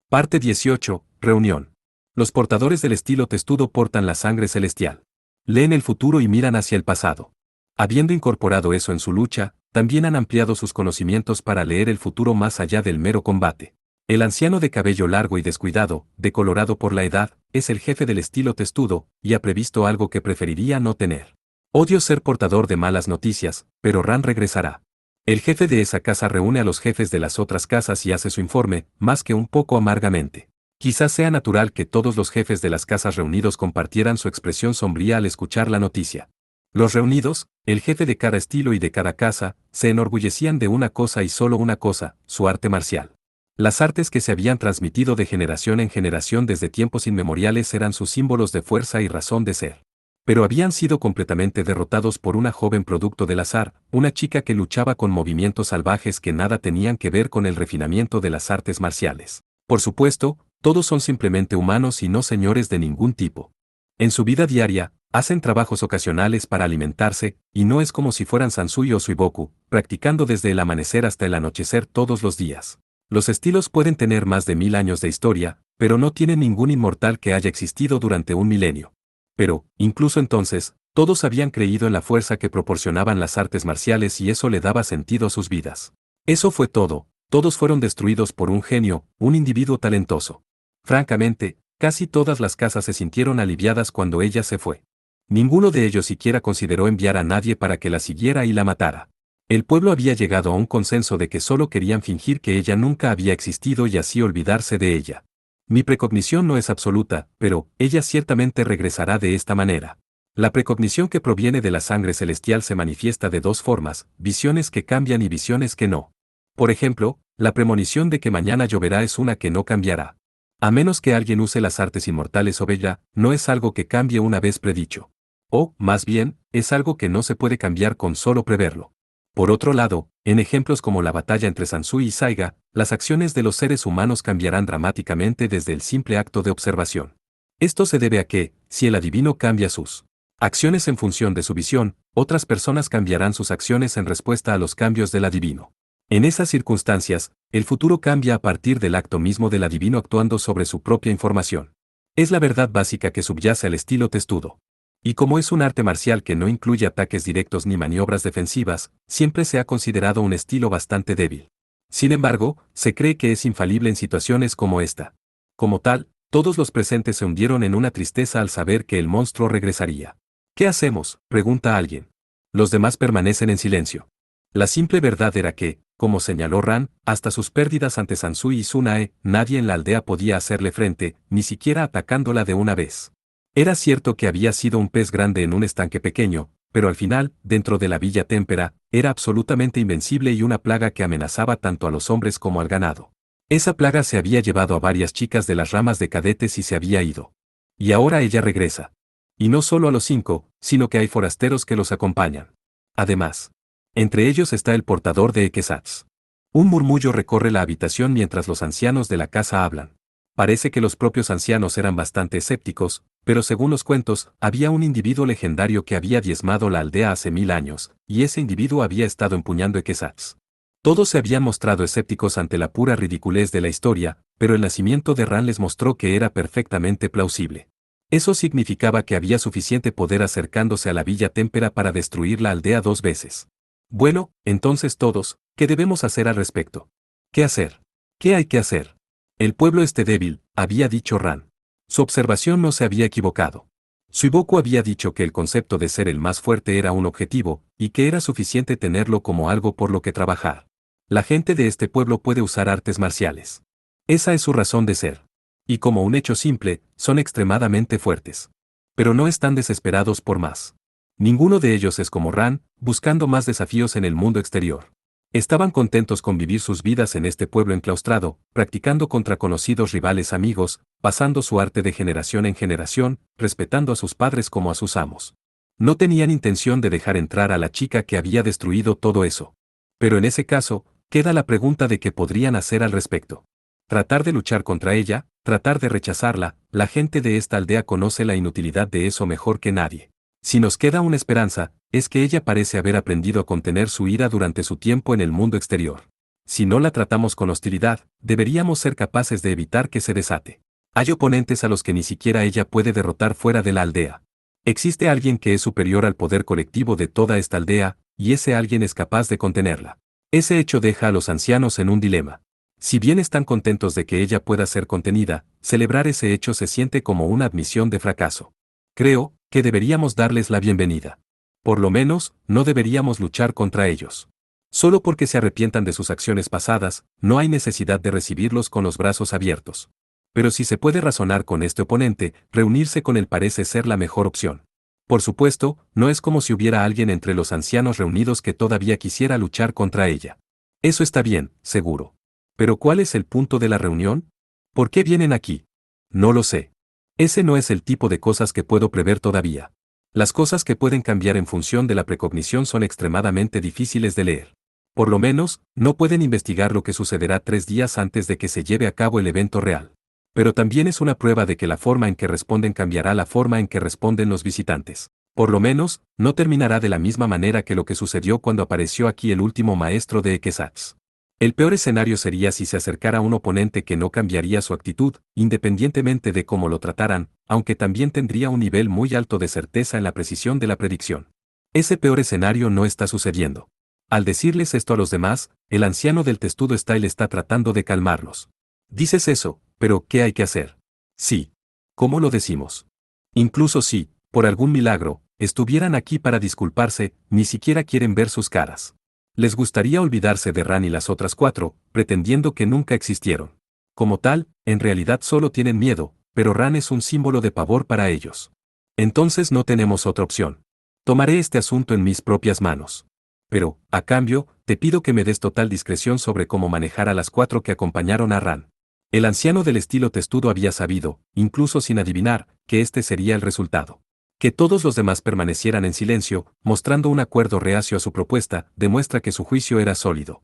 S1: Parte 18. Reunión. Los portadores del estilo testudo portan la sangre celestial. Leen el futuro y miran hacia el pasado. Habiendo incorporado eso en su lucha, también han ampliado sus conocimientos para leer el futuro más allá del mero combate. El anciano de cabello largo y descuidado, decolorado por la edad, es el jefe del estilo testudo, y ha previsto algo que preferiría no tener. Odio ser portador de malas noticias, pero Ran regresará. El jefe de esa casa reúne a los jefes de las otras casas y hace su informe, más que un poco amargamente. Quizás sea natural que todos los jefes de las casas reunidos compartieran su expresión sombría al escuchar la noticia. Los reunidos, el jefe de cada estilo y de cada casa, se enorgullecían de una cosa y solo una cosa, su arte marcial. Las artes que se habían transmitido de generación en generación desde tiempos inmemoriales eran sus símbolos de fuerza y razón de ser. Pero habían sido completamente derrotados por una joven producto del azar, una chica que luchaba con movimientos salvajes que nada tenían que ver con el refinamiento de las artes marciales. Por supuesto, todos son simplemente humanos y no señores de ningún tipo. En su vida diaria, hacen trabajos ocasionales para alimentarse, y no es como si fueran Sansui o Suiboku, practicando desde el amanecer hasta el anochecer todos los días. Los estilos pueden tener más de 1000 años de historia, pero no tienen ningún inmortal que haya existido durante un milenio. Pero, incluso entonces, todos habían creído en la fuerza que proporcionaban las artes marciales y eso le daba sentido a sus vidas. Eso fue todo, todos fueron destruidos por un genio, un individuo talentoso. Francamente, casi todas las casas se sintieron aliviadas cuando ella se fue. Ninguno de ellos siquiera consideró enviar a nadie para que la siguiera y la matara. El pueblo había llegado a un consenso de que solo querían fingir que ella nunca había existido y así olvidarse de ella. Mi precognición no es absoluta, pero ella ciertamente regresará de esta manera. La precognición que proviene de la sangre celestial se manifiesta de dos formas, visiones que cambian y visiones que no. Por ejemplo, la premonición de que mañana lloverá es una que no cambiará. A menos que alguien use las artes inmortales o bella, no es algo que cambie una vez predicho. O, más bien, es algo que no se puede cambiar con solo preverlo. Por otro lado, en ejemplos como la batalla entre Sansui y Saiga, las acciones de los seres humanos cambiarán dramáticamente desde el simple acto de observación. Esto se debe a que, si el adivino cambia sus acciones en función de su visión, otras personas cambiarán sus acciones en respuesta a los cambios del adivino. En esas circunstancias, el futuro cambia a partir del acto mismo del adivino actuando sobre su propia información. Es la verdad básica que subyace al estilo testudo. Y como es un arte marcial que no incluye ataques directos ni maniobras defensivas, siempre se ha considerado un estilo bastante débil. Sin embargo, se cree que es infalible en situaciones como esta. Como tal, todos los presentes se hundieron en una tristeza al saber que el monstruo regresaría. ¿Qué hacemos?, pregunta alguien. Los demás permanecen en silencio. La simple verdad era que, como señaló Ran, hasta sus pérdidas ante Sansui y Tsunae, nadie en la aldea podía hacerle frente, ni siquiera atacándola de una vez. Era cierto que había sido un pez grande en un estanque pequeño, pero al final, dentro de la Villa Témpera, era absolutamente invencible y una plaga que amenazaba tanto a los hombres como al ganado. Esa plaga se había llevado a varias chicas de las ramas de cadetes y se había ido. Y ahora ella regresa. Y no solo a los 5, sino que hay forasteros que los acompañan. Además, entre ellos está el portador de Equesats. Un murmullo recorre la habitación mientras los ancianos de la casa hablan. Parece que los propios ancianos eran bastante escépticos, pero según los cuentos, había un individuo legendario que había diezmado la aldea hace 1000 años, y ese individuo había estado empuñando Equesats. Todos se habían mostrado escépticos ante la pura ridiculez de la historia, pero el nacimiento de Ran les mostró que era perfectamente plausible. Eso significaba que había suficiente poder acercándose a la Villa Témpera para destruir la aldea 2 veces. Bueno, entonces todos, ¿qué debemos hacer al respecto? ¿Qué hacer? ¿Qué hay que hacer? El pueblo esté débil, había dicho Ran. Su observación no se había equivocado. Suiboku había dicho que el concepto de ser el más fuerte era un objetivo, y que era suficiente tenerlo como algo por lo que trabajar. La gente de este pueblo puede usar artes marciales. Esa es su razón de ser. Y como un hecho simple, son extremadamente fuertes. Pero no están desesperados por más. Ninguno de ellos es como Ran, buscando más desafíos en el mundo exterior. Estaban contentos con vivir sus vidas en este pueblo enclaustrado, practicando contra conocidos rivales amigos, pasando su arte de generación en generación, respetando a sus padres como a sus amos. No tenían intención de dejar entrar a la chica que había destruido todo eso. Pero en ese caso, queda la pregunta de qué podrían hacer al respecto. Tratar de luchar contra ella, tratar de rechazarla, la gente de esta aldea conoce la inutilidad de eso mejor que nadie. Si nos queda una esperanza, es que ella parece haber aprendido a contener su ira durante su tiempo en el mundo exterior. Si no la tratamos con hostilidad, deberíamos ser capaces de evitar que se desate. Hay oponentes a los que ni siquiera ella puede derrotar fuera de la aldea. Existe alguien que es superior al poder colectivo de toda esta aldea, y ese alguien es capaz de contenerla. Ese hecho deja a los ancianos en un dilema. Si bien están contentos de que ella pueda ser contenida, celebrar ese hecho se siente como una admisión de fracaso. Creo que deberíamos darles la bienvenida. Por lo menos, no deberíamos luchar contra ellos. Solo porque se arrepientan de sus acciones pasadas, no hay necesidad de recibirlos con los brazos abiertos. Pero si se puede razonar con este oponente, reunirse con él parece ser la mejor opción. Por supuesto, no es como si hubiera alguien entre los ancianos reunidos que todavía quisiera luchar contra ella. Eso está bien, seguro. Pero ¿cuál es el punto de la reunión? ¿Por qué vienen aquí? No lo sé. Ese no es el tipo de cosas que puedo prever todavía. Las cosas que pueden cambiar en función de la precognición son extremadamente difíciles de leer. Por lo menos, no pueden investigar lo que sucederá 3 días antes de que se lleve a cabo el evento real. Pero también es una prueba de que la forma en que responden cambiará la forma en que responden los visitantes. Por lo menos, no terminará de la misma manera que lo que sucedió cuando apareció aquí el último maestro de Equesats. El peor escenario sería si se acercara un oponente que no cambiaría su actitud, independientemente de cómo lo trataran, aunque también tendría un nivel muy alto de certeza en la precisión de la predicción. Ese peor escenario no está sucediendo. Al decirles esto a los demás, el anciano del testudo Style está tratando de calmarlos. Dices eso, pero ¿qué hay que hacer? Sí. ¿Cómo lo decimos? Incluso si, por algún milagro, estuvieran aquí para disculparse, ni siquiera quieren ver sus caras. Les gustaría olvidarse de Ran y las otras 4, pretendiendo que nunca existieron. Como tal, en realidad solo tienen miedo, pero Ran es un símbolo de pavor para ellos. Entonces no tenemos otra opción. Tomaré este asunto en mis propias manos. Pero, a cambio, te pido que me des total discreción sobre cómo manejar a las 4 que acompañaron a Ran. El anciano del estilo testudo había sabido, incluso sin adivinar, que este sería el resultado. Que todos los demás permanecieran en silencio, mostrando un acuerdo reacio a su propuesta, demuestra que su juicio era sólido.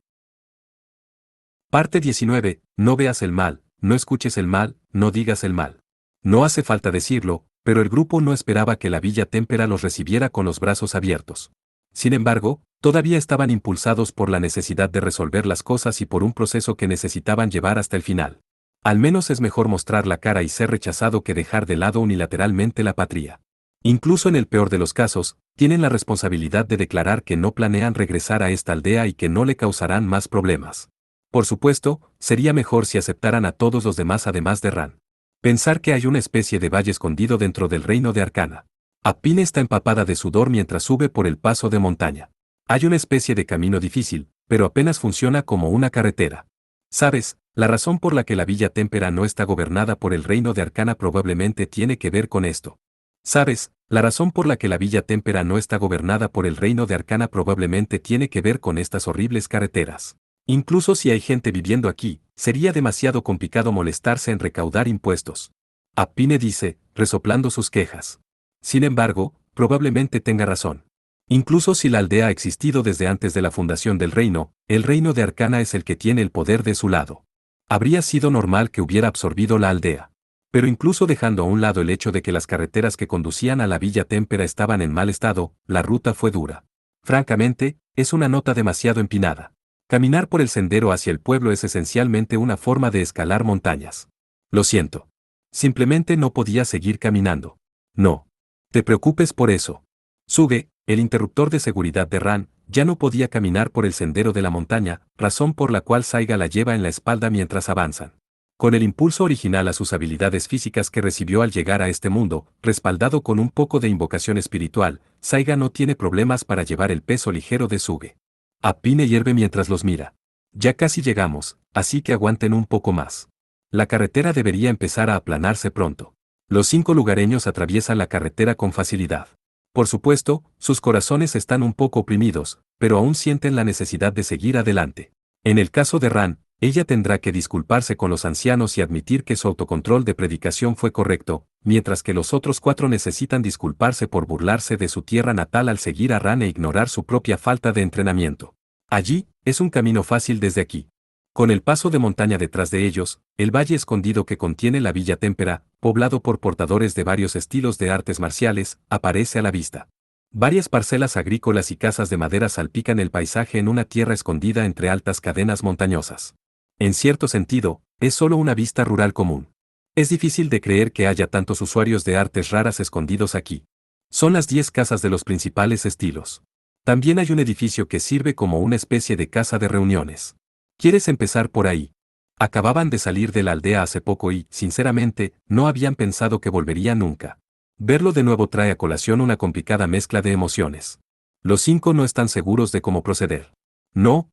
S1: Parte 19. No veas el mal, no escuches el mal, no digas el mal. No hace falta decirlo, pero el grupo no esperaba que la Villa Témpera los recibiera con los brazos abiertos. Sin embargo, Todavía estaban impulsados por la necesidad de resolver las cosas y por un proceso que necesitaban llevar hasta el final. Al menos es mejor mostrar la cara y ser rechazado que dejar de lado unilateralmente la patria. Incluso en el peor de los casos, tienen la responsabilidad de declarar que no planean regresar a esta aldea y que no le causarán más problemas. Por supuesto, sería mejor si aceptaran a todos los demás además de Ran. Pensar que hay una especie de valle escondido dentro del reino de Arcana. Apine está empapada de sudor mientras sube por el paso de montaña. Hay una especie de camino difícil, pero apenas funciona como una carretera. ¿Sabes? La razón por la que la Villa Témpera no está gobernada por el reino de Arcana probablemente tiene que ver con esto. ¿Sabes? La razón por la que la Villa Témpera no está gobernada por el reino de Arcana probablemente tiene que ver con estas horribles carreteras. Incluso si hay gente viviendo aquí, sería demasiado complicado molestarse en recaudar impuestos. Apine dice, resoplando sus quejas. Sin embargo, probablemente tenga razón. Incluso si la aldea ha existido desde antes de la fundación del reino, el reino de Arcana es el que tiene el poder de su lado. Habría sido normal que hubiera absorbido la aldea. Pero incluso dejando a un lado el hecho de que las carreteras que conducían a la Villa Témpera estaban en mal estado, la ruta fue dura. Francamente, es una nota demasiado empinada. Caminar por el sendero hacia el pueblo es esencialmente una forma de escalar montañas. Lo siento. Simplemente no podía seguir caminando. No. Te preocupes por eso. Suge, el interruptor de seguridad de Ran, ya no podía caminar por el sendero de la montaña, razón por la cual Saiga la lleva en la espalda mientras avanzan. Con el impulso original a sus habilidades físicas que recibió al llegar a este mundo, respaldado con un poco de invocación espiritual, Saiga no tiene problemas para llevar el peso ligero de Suge. Apine hierve mientras los mira. Ya casi llegamos, así que aguanten un poco más. La carretera debería empezar a aplanarse pronto. Los 5 lugareños atraviesan la carretera con facilidad. Por supuesto, sus corazones están un poco oprimidos, pero aún sienten la necesidad de seguir adelante. En el caso de Ran, ella tendrá que disculparse con los ancianos y admitir que su autocontrol de predicación fue correcto, mientras que los otros 4 necesitan disculparse por burlarse de su tierra natal al seguir a Ran e ignorar su propia falta de entrenamiento. Allí, es un camino fácil desde aquí. Con el paso de montaña detrás de ellos, el valle escondido que contiene la Villa Témpera, poblado por portadores de varios estilos de artes marciales, aparece a la vista. Varias parcelas agrícolas y casas de madera salpican el paisaje en una tierra escondida entre altas cadenas montañosas. En cierto sentido, es solo una vista rural común. Es difícil de creer que haya tantos usuarios de artes raras escondidos aquí. Son las 10 casas de los principales estilos. También hay un edificio que sirve como una especie de casa de reuniones. ¿Quieres empezar por ahí? Acababan de salir de la aldea hace poco y, sinceramente, no habían pensado que volvería nunca. Verlo de nuevo trae a colación una complicada mezcla de emociones. Los 5 no están seguros de cómo proceder. No,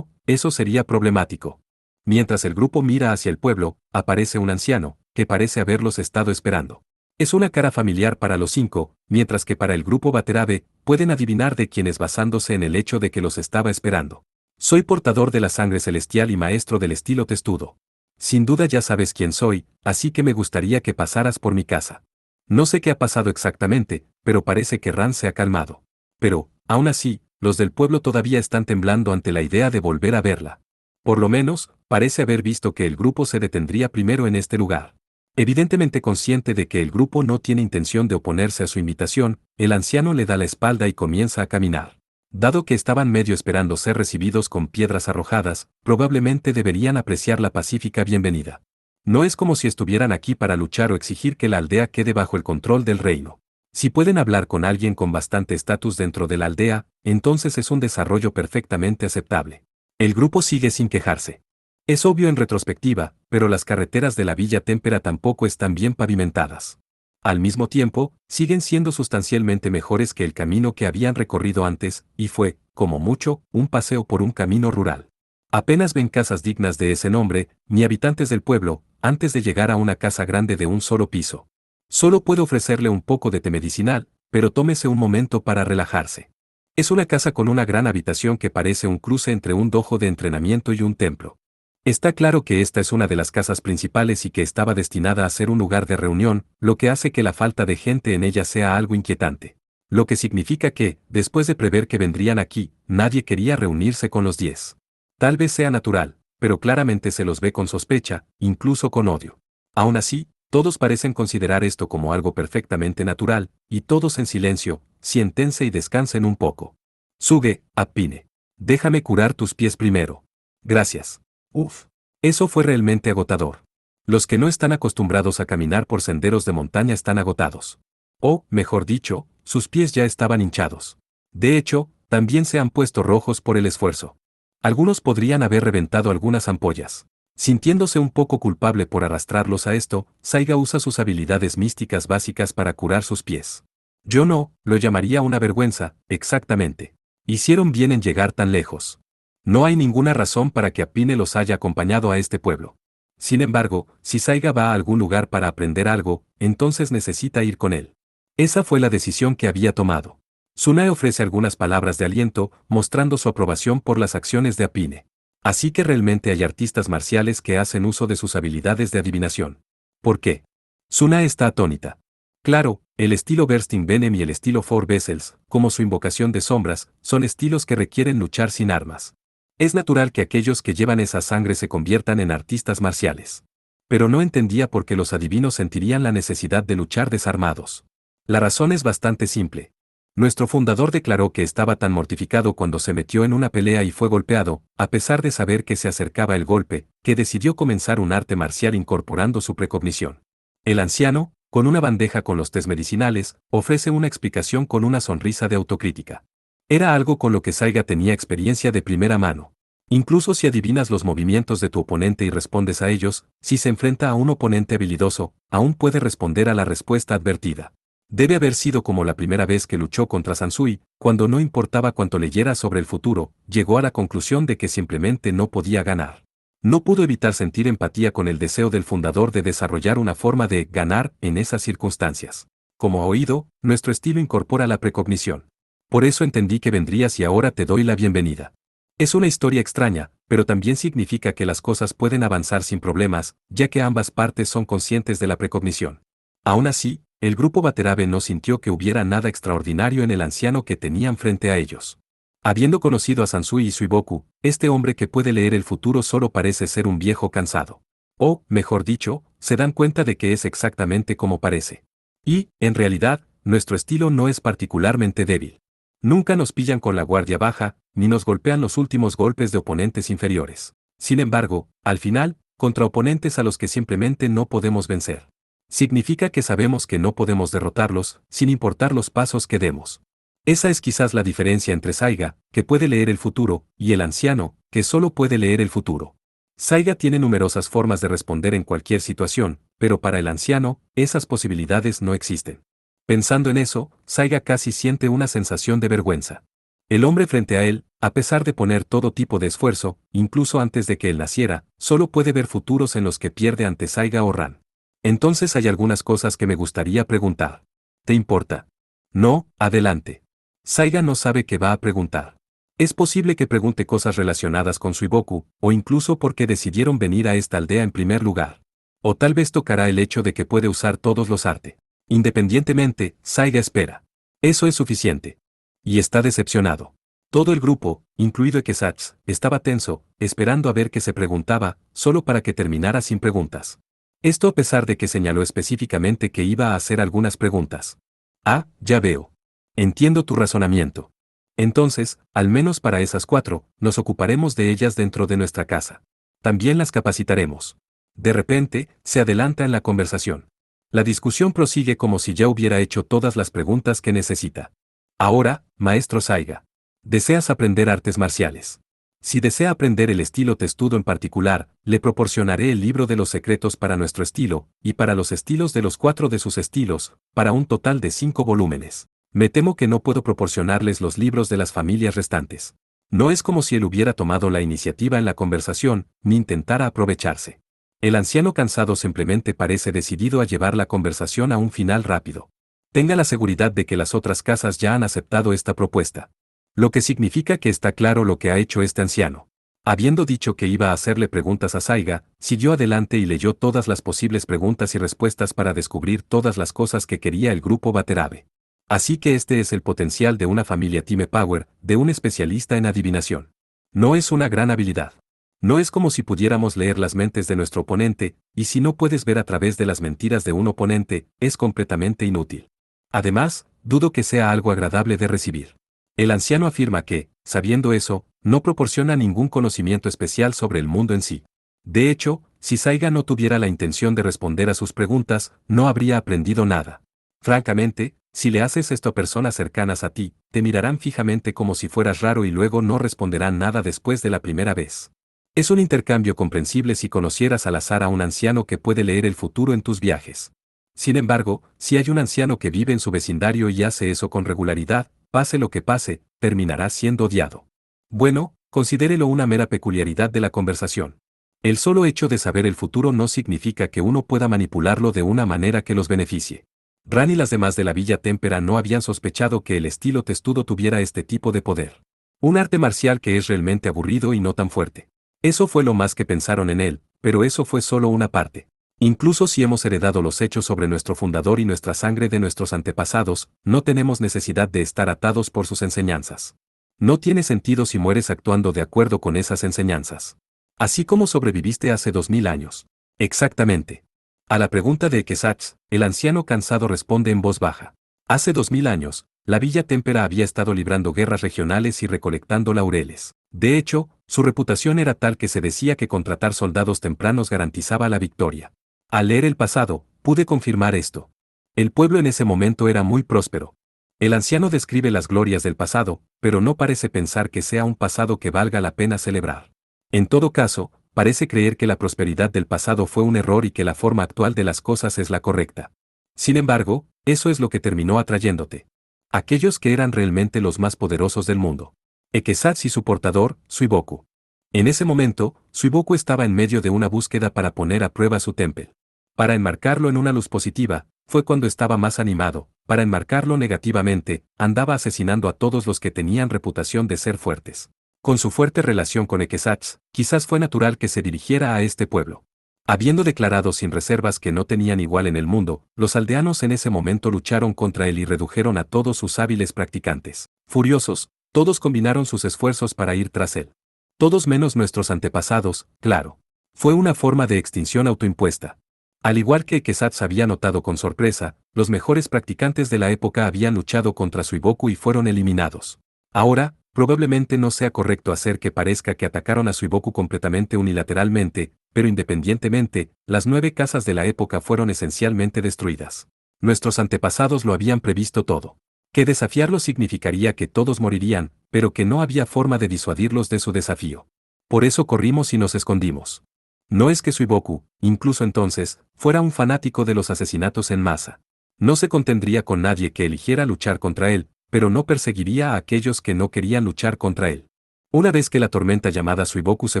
S1: eso sería problemático. Mientras el grupo mira hacia el pueblo, aparece un anciano, que parece haberlos estado esperando. Es una cara familiar para los 5, mientras que para el grupo Baterabe, pueden adivinar de quién es basándose en el hecho de que los estaba esperando. Soy portador de la sangre celestial y maestro del estilo testudo. Sin duda ya sabes quién soy, así que me gustaría que pasaras por mi casa. No sé qué ha pasado exactamente, pero parece que Ran se ha calmado. Pero, aún así, los del pueblo todavía están temblando ante la idea de volver a verla. Por lo menos, parece haber visto que el grupo se detendría primero en este lugar. Evidentemente consciente de que el grupo no tiene intención de oponerse a su invitación, el anciano le da la espalda y comienza a caminar. Dado que estaban medio esperando ser recibidos con piedras arrojadas, probablemente deberían apreciar la pacífica bienvenida. No es como si estuvieran aquí para luchar o exigir que la aldea quede bajo el control del reino. Si pueden hablar con alguien con bastante estatus dentro de la aldea, entonces es un desarrollo perfectamente aceptable. El grupo sigue sin quejarse. Es obvio en retrospectiva, pero las carreteras de la Villa Témpera tampoco están bien pavimentadas. Al mismo tiempo, siguen siendo sustancialmente mejores que el camino que habían recorrido antes, y fue, como mucho, un paseo por un camino rural. Apenas ven casas dignas de ese nombre, ni habitantes del pueblo, antes de llegar a una casa grande de un solo piso. Solo puedo ofrecerle un poco de té medicinal, pero tómese un momento para relajarse. Es una casa con una gran habitación que parece un cruce entre un dojo de entrenamiento y un templo. Está claro que esta es una de las casas principales y que estaba destinada a ser un lugar de reunión, lo que hace que la falta de gente en ella sea algo inquietante. Lo que significa que, después de prever que vendrían aquí, nadie quería reunirse con los 10. Tal vez sea natural, pero claramente se los ve con sospecha, incluso con odio. Aún así, todos parecen considerar esto como algo perfectamente natural, y todos en silencio, siéntense y descansen un poco. Suge, Apine. Déjame curar tus pies primero. Gracias. Uf. Eso fue realmente agotador. Los que no están acostumbrados a caminar por senderos de montaña están agotados. O, mejor dicho, sus pies ya estaban hinchados. De hecho, también se han puesto rojos por el esfuerzo. Algunos podrían haber reventado algunas ampollas. Sintiéndose un poco culpable por arrastrarlos a esto, Saiga usa sus habilidades místicas básicas para curar sus pies. Yo no, lo llamaría una vergüenza, exactamente. Hicieron bien en llegar tan lejos. No hay ninguna razón para que Apine los haya acompañado a este pueblo. Sin embargo, si Saiga va a algún lugar para aprender algo, entonces necesita ir con él. Esa fue la decisión que había tomado. Tsunae ofrece algunas palabras de aliento, mostrando su aprobación por las acciones de Apine. Así que realmente hay artistas marciales que hacen uso de sus habilidades de adivinación. ¿Por qué? Tsunae está atónita. Claro, el estilo Bursting Venom y el estilo Four Vessels, como su invocación de sombras, son estilos que requieren luchar sin armas. Es natural que aquellos que llevan esa sangre se conviertan en artistas marciales. Pero no entendía por qué los adivinos sentirían la necesidad de luchar desarmados. La razón es bastante simple. Nuestro fundador declaró que estaba tan mortificado cuando se metió en una pelea y fue golpeado, a pesar de saber que se acercaba el golpe, que decidió comenzar un arte marcial incorporando su precognición. El anciano, con una bandeja con los tés medicinales, ofrece una explicación con una sonrisa de autocrítica. Era algo con lo que Saiga tenía experiencia de primera mano. Incluso si adivinas los movimientos de tu oponente y respondes a ellos, si se enfrenta a un oponente habilidoso, aún puede responder a la respuesta advertida. Debe haber sido como la primera vez que luchó contra Sansui, cuando no importaba cuánto leyera sobre el futuro, llegó a la conclusión de que simplemente no podía ganar. No pudo evitar sentir empatía con el deseo del fundador de desarrollar una forma de ganar en esas circunstancias. Como ha oído, nuestro estilo incorpora la precognición. Por eso entendí que vendrías y ahora te doy la bienvenida. Es una historia extraña, pero también significa que las cosas pueden avanzar sin problemas, ya que ambas partes son conscientes de la precognición. Aún así, el grupo Watanabe no sintió que hubiera nada extraordinario en el anciano que tenían frente a ellos. Habiendo conocido a Sansui y Suiboku, este hombre que puede leer el futuro solo parece ser un viejo cansado. O, mejor dicho, se dan cuenta de que es exactamente como parece. Y, en realidad, nuestro estilo no es particularmente débil. Nunca nos pillan con la guardia baja, ni nos golpean los últimos golpes de oponentes inferiores. Sin embargo, al final, contra oponentes a los que simplemente no podemos vencer. Significa que sabemos que no podemos derrotarlos, sin importar los pasos que demos. Esa es quizás la diferencia entre Saiga, que puede leer el futuro, y el anciano, que solo puede leer el futuro. Saiga tiene numerosas formas de responder en cualquier situación, pero para el anciano, esas posibilidades no existen. Pensando en eso, Saiga casi siente una sensación de vergüenza. El hombre frente a él, a pesar de poner todo tipo de esfuerzo, incluso antes de que él naciera, solo puede ver futuros en los que pierde ante Saiga o Ran. Entonces hay algunas cosas que me gustaría preguntar. ¿Te importa? No, adelante. Saiga no sabe qué va a preguntar. Es posible que pregunte cosas relacionadas con Suiboku, o incluso por qué decidieron venir a esta aldea en primer lugar. O tal vez tocará el hecho de que puede usar todos los arte. Independientemente, Saiga espera. Eso es suficiente. Y está decepcionado. Todo el grupo, incluido Ekesatsu, estaba tenso, esperando a ver qué se preguntaba, solo para que terminara sin preguntas. Esto a pesar de que señaló específicamente que iba a hacer algunas preguntas. Ah, ya veo. Entiendo tu razonamiento. Entonces, al menos para esas 4, nos ocuparemos de ellas dentro de nuestra casa. También las capacitaremos. De repente, se adelanta en la conversación. La discusión prosigue como si ya hubiera hecho todas las preguntas que necesita. Ahora, maestro Saiga. ¿Deseas aprender artes marciales? Si desea aprender el estilo testudo en particular, le proporcionaré el libro de los secretos para nuestro estilo, y para los estilos de los 4 de sus estilos, para un total de 5 volúmenes. Me temo que no puedo proporcionarles los libros de las familias restantes. No es como si él hubiera tomado la iniciativa en la conversación, ni intentara aprovecharse. El anciano cansado simplemente parece decidido a llevar la conversación a un final rápido. Tenga la seguridad de que las otras casas ya han aceptado esta propuesta. Lo que significa que está claro lo que ha hecho este anciano. Habiendo dicho que iba a hacerle preguntas a Saiga, siguió adelante y leyó todas las posibles preguntas y respuestas para descubrir todas las cosas que quería el grupo Watanabe. Así que este es el potencial de una familia Time Power, de un especialista en adivinación. No es una gran habilidad. No es como si pudiéramos leer las mentes de nuestro oponente, y si no puedes ver a través de las mentiras de un oponente, es completamente inútil. Además, dudo que sea algo agradable de recibir. El anciano afirma que, sabiendo eso, no proporciona ningún conocimiento especial sobre el mundo en sí. De hecho, si Saiga no tuviera la intención de responder a sus preguntas, no habría aprendido nada. Francamente, si le haces esto a personas cercanas a ti, te mirarán fijamente como si fueras raro y luego no responderán nada después de la primera vez. Es un intercambio comprensible si conocieras al azar a un anciano que puede leer el futuro en tus viajes. Sin embargo, si hay un anciano que vive en su vecindario y hace eso con regularidad, pase lo que pase, terminará siendo odiado. Bueno, considérelo una mera peculiaridad de la conversación. El solo hecho de saber el futuro no significa que uno pueda manipularlo de una manera que los beneficie. Ran y las demás de la Villa Témpera no habían sospechado que el estilo testudo tuviera este tipo de poder. Un arte marcial que es realmente aburrido y no tan fuerte. Eso fue lo más que pensaron en él, pero eso fue solo una parte. Incluso si hemos heredado los hechos sobre nuestro fundador y nuestra sangre de nuestros antepasados, no tenemos necesidad de estar atados por sus enseñanzas. No tiene sentido si mueres actuando de acuerdo con esas enseñanzas. Así como sobreviviste hace 2000 años. Exactamente. A la pregunta de Quesach, el anciano cansado responde en voz baja. Hace 2000 años, la Villa Témpera había estado librando guerras regionales y recolectando laureles. De hecho, su reputación era tal que se decía que contratar soldados tempranos garantizaba la victoria. Al leer el pasado, pude confirmar esto. El pueblo en ese momento era muy próspero. El anciano describe las glorias del pasado, pero no parece pensar que sea un pasado que valga la pena celebrar. En todo caso, parece creer que la prosperidad del pasado fue un error y que la forma actual de las cosas es la correcta. Sin embargo, eso es lo que terminó atrayéndote. Aquellos que eran realmente los más poderosos del mundo. Equesats y su portador, Suiboku. En ese momento, Suiboku estaba en medio de una búsqueda para poner a prueba su templo. Para enmarcarlo en una luz positiva, fue cuando estaba más animado; para enmarcarlo negativamente, andaba asesinando a todos los que tenían reputación de ser fuertes. Con su fuerte relación con Equesats, quizás fue natural que se dirigiera a este pueblo. Habiendo declarado sin reservas que no tenían igual en el mundo, los aldeanos en ese momento lucharon contra él y redujeron a todos sus hábiles practicantes. Furiosos, todos combinaron sus esfuerzos para ir tras él. Todos menos nuestros antepasados, claro. Fue una forma de extinción autoimpuesta. Al igual que Equesats había notado con sorpresa, los mejores practicantes de la época habían luchado contra Suiboku y fueron eliminados. Ahora, probablemente no sea correcto hacer que parezca que atacaron a Suiboku completamente unilateralmente, pero independientemente, las 9 casas de la época fueron esencialmente destruidas. Nuestros antepasados lo habían previsto todo. Que desafiarlos significaría que todos morirían, pero que no había forma de disuadirlos de su desafío. Por eso corrimos y nos escondimos. No es que Suiboku, incluso entonces, fuera un fanático de los asesinatos en masa. No se contendría con nadie que eligiera luchar contra él, pero no perseguiría a aquellos que no querían luchar contra él. Una vez que la tormenta llamada Suiboku se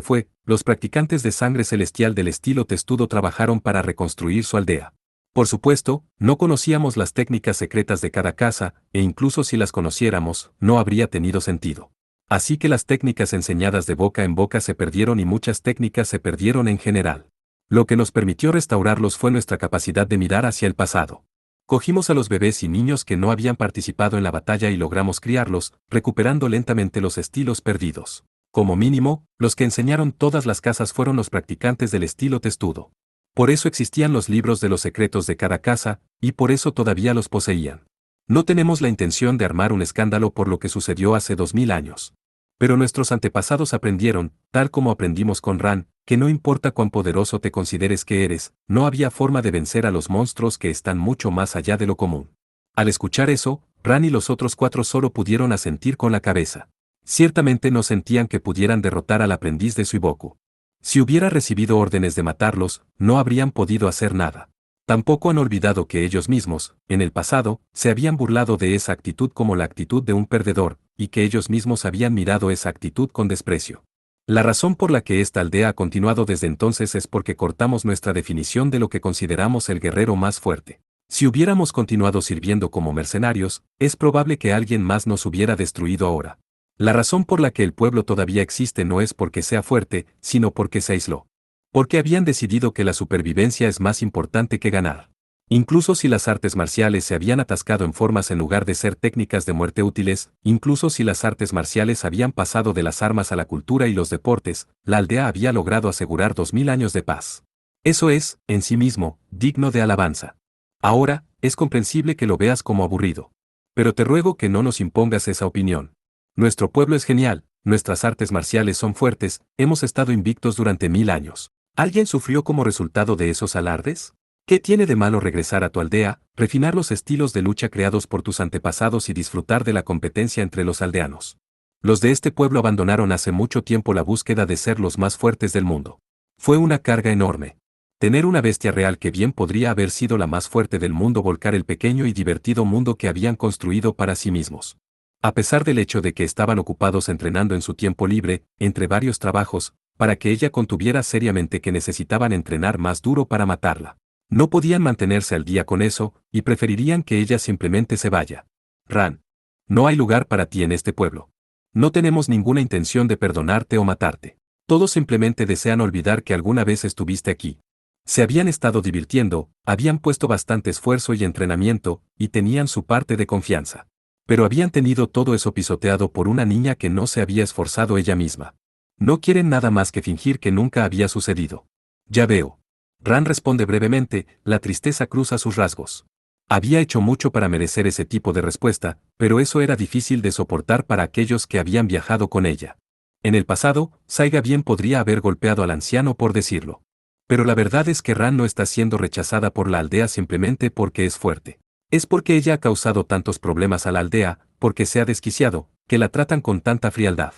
S1: fue, los practicantes de sangre celestial del estilo testudo trabajaron para reconstruir su aldea. Por supuesto, no conocíamos las técnicas secretas de cada casa, e incluso si las conociéramos, no habría tenido sentido. Así que las técnicas enseñadas de boca en boca se perdieron y muchas técnicas se perdieron en general. Lo que nos permitió restaurarlos fue nuestra capacidad de mirar hacia el pasado. Cogimos a los bebés y niños que no habían participado en la batalla y logramos criarlos, recuperando lentamente los estilos perdidos. Como mínimo, los que enseñaron todas las casas fueron los practicantes del estilo testudo. Por eso existían los libros de los secretos de cada casa, y por eso todavía los poseían. No tenemos la intención de armar un escándalo por lo que sucedió hace 2000 años. Pero nuestros antepasados aprendieron, tal como aprendimos con Ran, que no importa cuán poderoso te consideres que eres, no había forma de vencer a los monstruos que están mucho más allá de lo común. Al escuchar eso, Ran y los otros 4 solo pudieron asentir con la cabeza. Ciertamente no sentían que pudieran derrotar al aprendiz de Suiboku. Si hubiera recibido órdenes de matarlos, no habrían podido hacer nada. Tampoco han olvidado que ellos mismos, en el pasado, se habían burlado de esa actitud como la actitud de un perdedor, y que ellos mismos habían mirado esa actitud con desprecio. La razón por la que esta aldea ha continuado desde entonces es porque cortamos nuestra definición de lo que consideramos el guerrero más fuerte. Si hubiéramos continuado sirviendo como mercenarios, es probable que alguien más nos hubiera destruido ahora. La razón por la que el pueblo todavía existe no es porque sea fuerte, sino porque se aisló. Porque habían decidido que la supervivencia es más importante que ganar. Incluso si las artes marciales se habían atascado en formas en lugar de ser técnicas de muerte útiles, incluso si las artes marciales habían pasado de las armas a la cultura y los deportes, la aldea había logrado asegurar 2000 años de paz. Eso es, en sí mismo, digno de alabanza. Ahora, es comprensible que lo veas como aburrido. Pero te ruego que no nos impongas esa opinión. Nuestro pueblo es genial, nuestras artes marciales son fuertes, hemos estado invictos durante 1000 años. ¿Alguien sufrió como resultado de esos alardes? ¿Qué tiene de malo regresar a tu aldea, refinar los estilos de lucha creados por tus antepasados y disfrutar de la competencia entre los aldeanos? Los de este pueblo abandonaron hace mucho tiempo la búsqueda de ser los más fuertes del mundo. Fue una carga enorme. Tener una bestia real que bien podría haber sido la más fuerte del mundo volcar el pequeño y divertido mundo que habían construido para sí mismos. A pesar del hecho de que estaban ocupados entrenando en su tiempo libre, entre varios trabajos, para que ella contuviera seriamente que necesitaban entrenar más duro para matarla. No podían mantenerse al día con eso, y preferirían que ella simplemente se vaya. Ran. No hay lugar para ti en este pueblo. No tenemos ninguna intención de perdonarte o matarte. Todos simplemente desean olvidar que alguna vez estuviste aquí. Se habían estado divirtiendo, habían puesto bastante esfuerzo y entrenamiento, y tenían su parte de confianza. Pero habían tenido todo eso pisoteado por una niña que no se había esforzado ella misma. No quieren nada más que fingir que nunca había sucedido. Ya veo. Ran responde brevemente, la tristeza cruza sus rasgos. Había hecho mucho para merecer ese tipo de respuesta, pero eso era difícil de soportar para aquellos que habían viajado con ella. En el pasado, Saiga bien podría haber golpeado al anciano por decirlo. Pero la verdad es que Ran no está siendo rechazada por la aldea simplemente porque es fuerte. Es porque ella ha causado tantos problemas a la aldea, porque se ha desquiciado, que la tratan con tanta frialdad.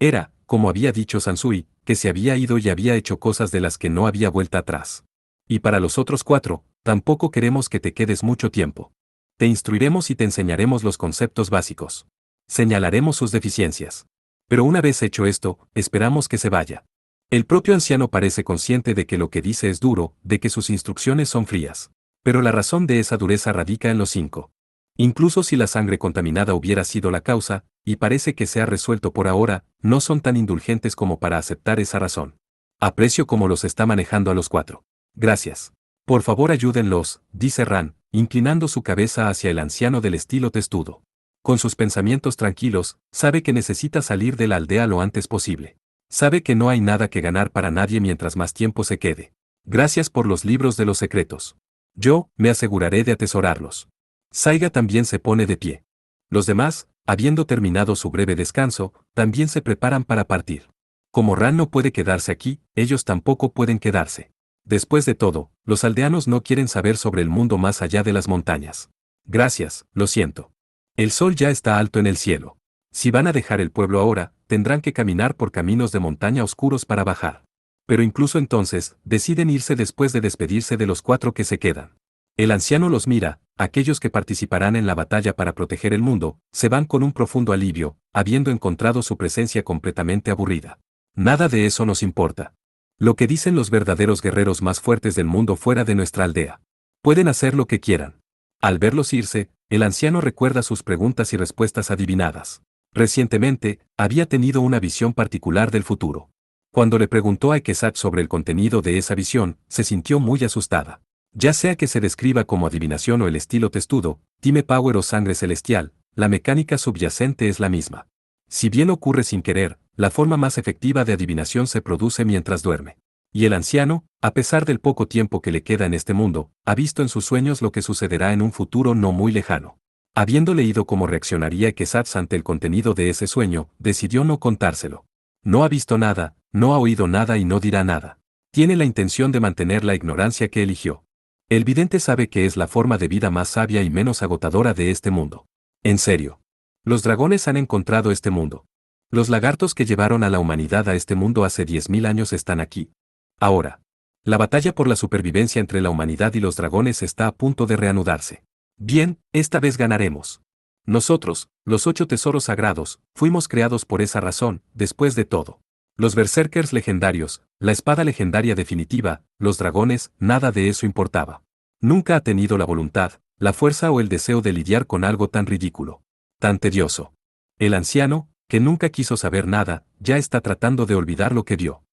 S1: Era, como había dicho Sansui, que se había ido y había hecho cosas de las que no había vuelta atrás. Y para los otros 4, tampoco queremos que te quedes mucho tiempo. Te instruiremos y te enseñaremos los conceptos básicos. Señalaremos sus deficiencias. Pero una vez hecho esto, esperamos que se vaya. El propio anciano parece consciente de que lo que dice es duro, de que sus instrucciones son frías. Pero la razón de esa dureza radica en los 5. Incluso si la sangre contaminada hubiera sido la causa, y parece que se ha resuelto por ahora, no son tan indulgentes como para aceptar esa razón. Aprecio cómo los está manejando a los 4. Gracias. Por favor ayúdenlos, dice Ran, inclinando su cabeza hacia el anciano del estilo testudo. Con sus pensamientos tranquilos, sabe que necesita salir de la aldea lo antes posible. Sabe que no hay nada que ganar para nadie mientras más tiempo se quede. Gracias por los libros de los secretos. Yo, me aseguraré de atesorarlos. Saiga también se pone de pie. Los demás, habiendo terminado su breve descanso, también se preparan para partir. Como Ran no puede quedarse aquí, ellos tampoco pueden quedarse. Después de todo, los aldeanos no quieren saber sobre el mundo más allá de las montañas. Gracias, lo siento. El sol ya está alto en el cielo. Si van a dejar el pueblo ahora, tendrán que caminar por caminos de montaña oscuros para bajar. Pero incluso entonces, deciden irse después de despedirse de los 4 que se quedan. El anciano los mira, aquellos que participarán en la batalla para proteger el mundo, se van con un profundo alivio, habiendo encontrado su presencia completamente aburrida. Nada de eso nos importa. Lo que dicen los verdaderos guerreros más fuertes del mundo fuera de nuestra aldea. Pueden hacer lo que quieran. Al verlos irse, el anciano recuerda sus preguntas y respuestas adivinadas. Recientemente, había tenido una visión particular del futuro. Cuando le preguntó a Ekezat sobre el contenido de esa visión, se sintió muy asustada. Ya sea que se describa como adivinación o el estilo testudo, Time Power o sangre celestial, la mecánica subyacente es la misma. Si bien ocurre sin querer, la forma más efectiva de adivinación se produce mientras duerme. Y el anciano, a pesar del poco tiempo que le queda en este mundo, ha visto en sus sueños lo que sucederá en un futuro no muy lejano. Habiendo leído cómo reaccionaría Ekezat ante el contenido de ese sueño, decidió no contárselo. No ha visto nada, no ha oído nada y no dirá nada. Tiene la intención de mantener la ignorancia que eligió. El vidente sabe que es la forma de vida más sabia y menos agotadora de este mundo. En serio. Los dragones han encontrado este mundo. Los lagartos que llevaron a la humanidad a este mundo hace 10.000 años están aquí. Ahora. La batalla por la supervivencia entre la humanidad y los dragones está a punto de reanudarse. Bien, esta vez ganaremos. Nosotros, los 8 tesoros sagrados, fuimos creados por esa razón, después de todo. Los berserkers legendarios, la espada legendaria definitiva, los dragones, nada de eso importaba. Nunca ha tenido la voluntad, la fuerza o el deseo de lidiar con algo tan ridículo. Tan tedioso. El anciano, que nunca quiso saber nada, ya está tratando de olvidar lo que vio.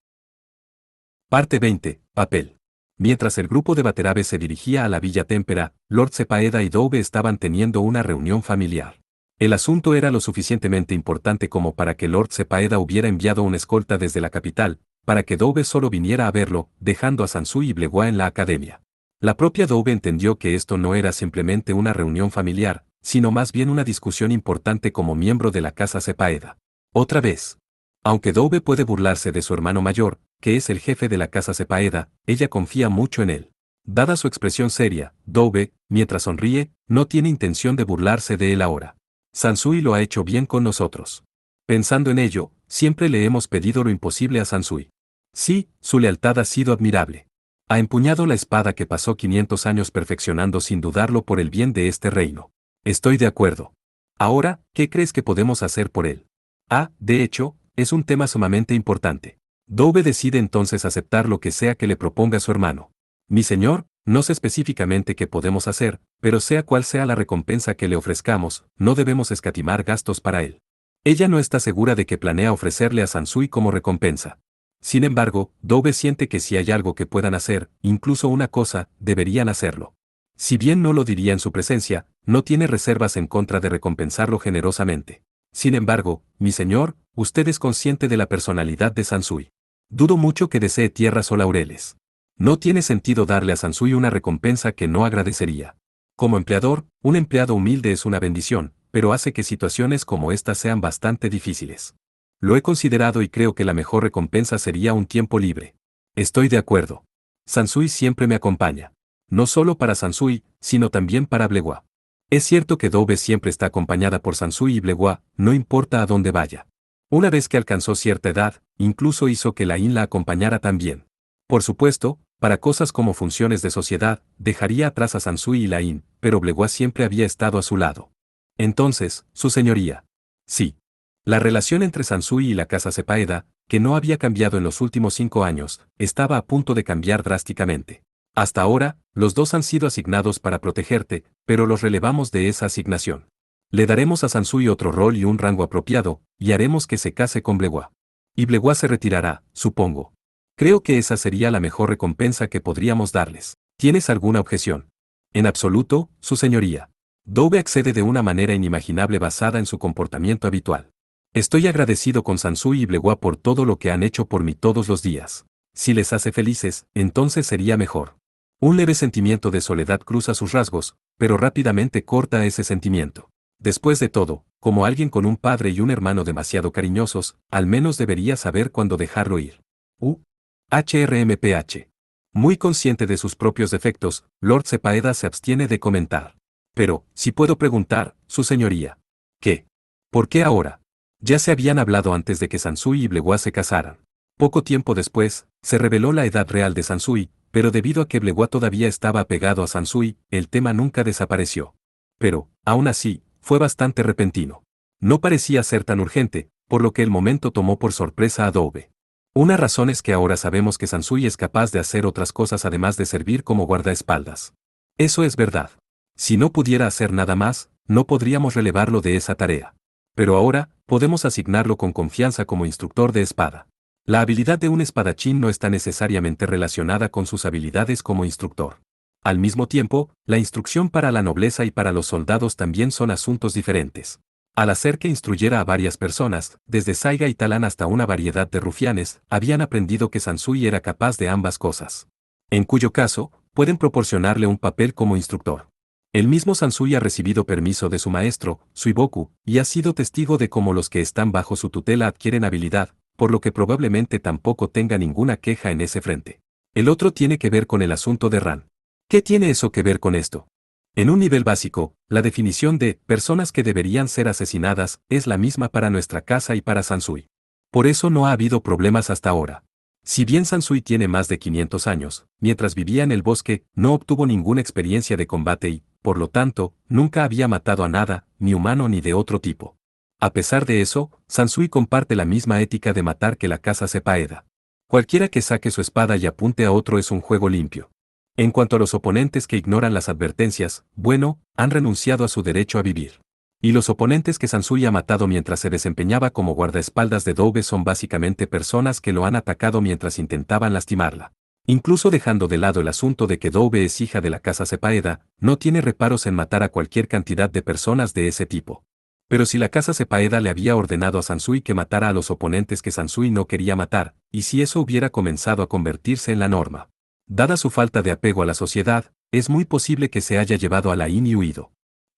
S1: Parte 20. Papel. Mientras el grupo de Baterabe se dirigía a la Villa Témpera, Lord Sepaeda y Dove estaban teniendo una reunión familiar. El asunto era lo suficientemente importante como para que Lord Sepaeda hubiera enviado una escolta desde la capital, para que Dove solo viniera a verlo, dejando a Sansui y Blegua en la academia. La propia Dove entendió que esto no era simplemente una reunión familiar, sino más bien una discusión importante como miembro de la casa Sepaeda. Otra vez. Aunque Doube puede burlarse de su hermano mayor, que es el jefe de la casa Sepaeda, ella confía mucho en él. Dada su expresión seria, Doube, mientras sonríe, no tiene intención de burlarse de él ahora. Sansui lo ha hecho bien con nosotros. Pensando en ello, siempre le hemos pedido lo imposible a Sansui. Sí, su lealtad ha sido admirable. Ha empuñado la espada que pasó 500 años perfeccionando sin dudarlo por el bien de este reino. Estoy de acuerdo. Ahora, ¿qué crees que podemos hacer por él? De hecho, es un tema sumamente importante. Doube decide entonces aceptar lo que sea que le proponga su hermano. Mi señor, no sé específicamente qué podemos hacer, pero sea cual sea la recompensa que le ofrezcamos, no debemos escatimar gastos para él. Ella no está segura de que planea ofrecerle a Sansui como recompensa. Sin embargo, Doube siente que si hay algo que puedan hacer, incluso una cosa, deberían hacerlo. Si bien no lo diría en su presencia, no tiene reservas en contra de recompensarlo generosamente. Sin embargo, mi señor, usted es consciente de la personalidad de Sansui. Dudo mucho que desee tierras o laureles. No tiene sentido darle a Sansui una recompensa que no agradecería. Como empleador, un empleado humilde es una bendición, pero hace que situaciones como esta sean bastante difíciles. Lo he considerado y creo que la mejor recompensa sería un tiempo libre. Estoy de acuerdo. Sansui siempre me acompaña. No solo para Sansui, sino también para Blegua. Es cierto que Doube siempre está acompañada por Sansui y Blegua, no importa a dónde vaya. Una vez que alcanzó cierta edad, incluso hizo que Lain la acompañara también. Por supuesto, para cosas como funciones de sociedad, dejaría atrás a Sansui y Lain, pero Blegua siempre había estado a su lado. Entonces, su señoría. Sí. La relación entre Sansui y la casa Sepaeda, que no había cambiado en los últimos 5 años, estaba a punto de cambiar drásticamente. Hasta ahora, los dos han sido asignados para protegerte, pero los relevamos de esa asignación. Le daremos a Sansui otro rol y un rango apropiado, y haremos que se case con Blegua. Y Blegua se retirará, supongo. Creo que esa sería la mejor recompensa que podríamos darles. ¿Tienes alguna objeción? En absoluto, su señoría. Doube accede de una manera inimaginable basada en su comportamiento habitual. Estoy agradecido con Sansui y Blegua por todo lo que han hecho por mí todos los días. Si les hace felices, entonces sería mejor. Un leve sentimiento de soledad cruza sus rasgos, pero rápidamente corta ese sentimiento. Después de todo, como alguien con un padre y un hermano demasiado cariñosos, al menos debería saber cuándo dejarlo ir. HRMPH. Muy consciente de sus propios defectos, Lord Sepaeda se abstiene de comentar. Pero, si puedo preguntar, su señoría. ¿Qué? ¿Por qué ahora? Ya se habían hablado antes de que Sansui y Blegua se casaran. Poco tiempo después, se reveló la edad real de Sansui, pero debido a que Blegua todavía estaba apegado a Sansui, el tema nunca desapareció. Pero, aún así, fue bastante repentino. No parecía ser tan urgente, por lo que el momento tomó por sorpresa a Doube. Una razón es que ahora sabemos que Sansui es capaz de hacer otras cosas además de servir como guardaespaldas. Eso es verdad. Si no pudiera hacer nada más, no podríamos relevarlo de esa tarea. Pero ahora, podemos asignarlo con confianza como instructor de espada. La habilidad de un espadachín no está necesariamente relacionada con sus habilidades como instructor. Al mismo tiempo, la instrucción para la nobleza y para los soldados también son asuntos diferentes. Al hacer que instruyera a varias personas, desde Saiga y Talán hasta una variedad de rufianes, habían aprendido que Sansui era capaz de ambas cosas. En cuyo caso, pueden proporcionarle un papel como instructor. El mismo Sansui ha recibido permiso de su maestro, Suiboku, y ha sido testigo de cómo los que están bajo su tutela adquieren habilidad, por lo que probablemente tampoco tenga ninguna queja en ese frente. El otro tiene que ver con el asunto de Ran. ¿Qué tiene eso que ver con esto? En un nivel básico, la definición de personas que deberían ser asesinadas es la misma para nuestra casa y para Sansui. Por eso no ha habido problemas hasta ahora. Si bien Sansui tiene más de 500 años, mientras vivía en el bosque, no obtuvo ninguna experiencia de combate y, por lo tanto, nunca había matado a nada, ni humano ni de otro tipo. A pesar de eso, Sansui comparte la misma ética de matar que la casa Sepaeda. Cualquiera que saque su espada y apunte a otro es un juego limpio. En cuanto a los oponentes que ignoran las advertencias, bueno, han renunciado a su derecho a vivir. Y los oponentes que Sansui ha matado mientras se desempeñaba como guardaespaldas de Doube son básicamente personas que lo han atacado mientras intentaban lastimarla. Incluso dejando de lado el asunto de que Doube es hija de la casa Sepaeda, no tiene reparos en matar a cualquier cantidad de personas de ese tipo. Pero si la casa Sepaeda le había ordenado a Sansui que matara a los oponentes que Sansui no quería matar, y si eso hubiera comenzado a convertirse en la norma. Dada su falta de apego a la sociedad, es muy posible que se haya llevado a Lain y huido.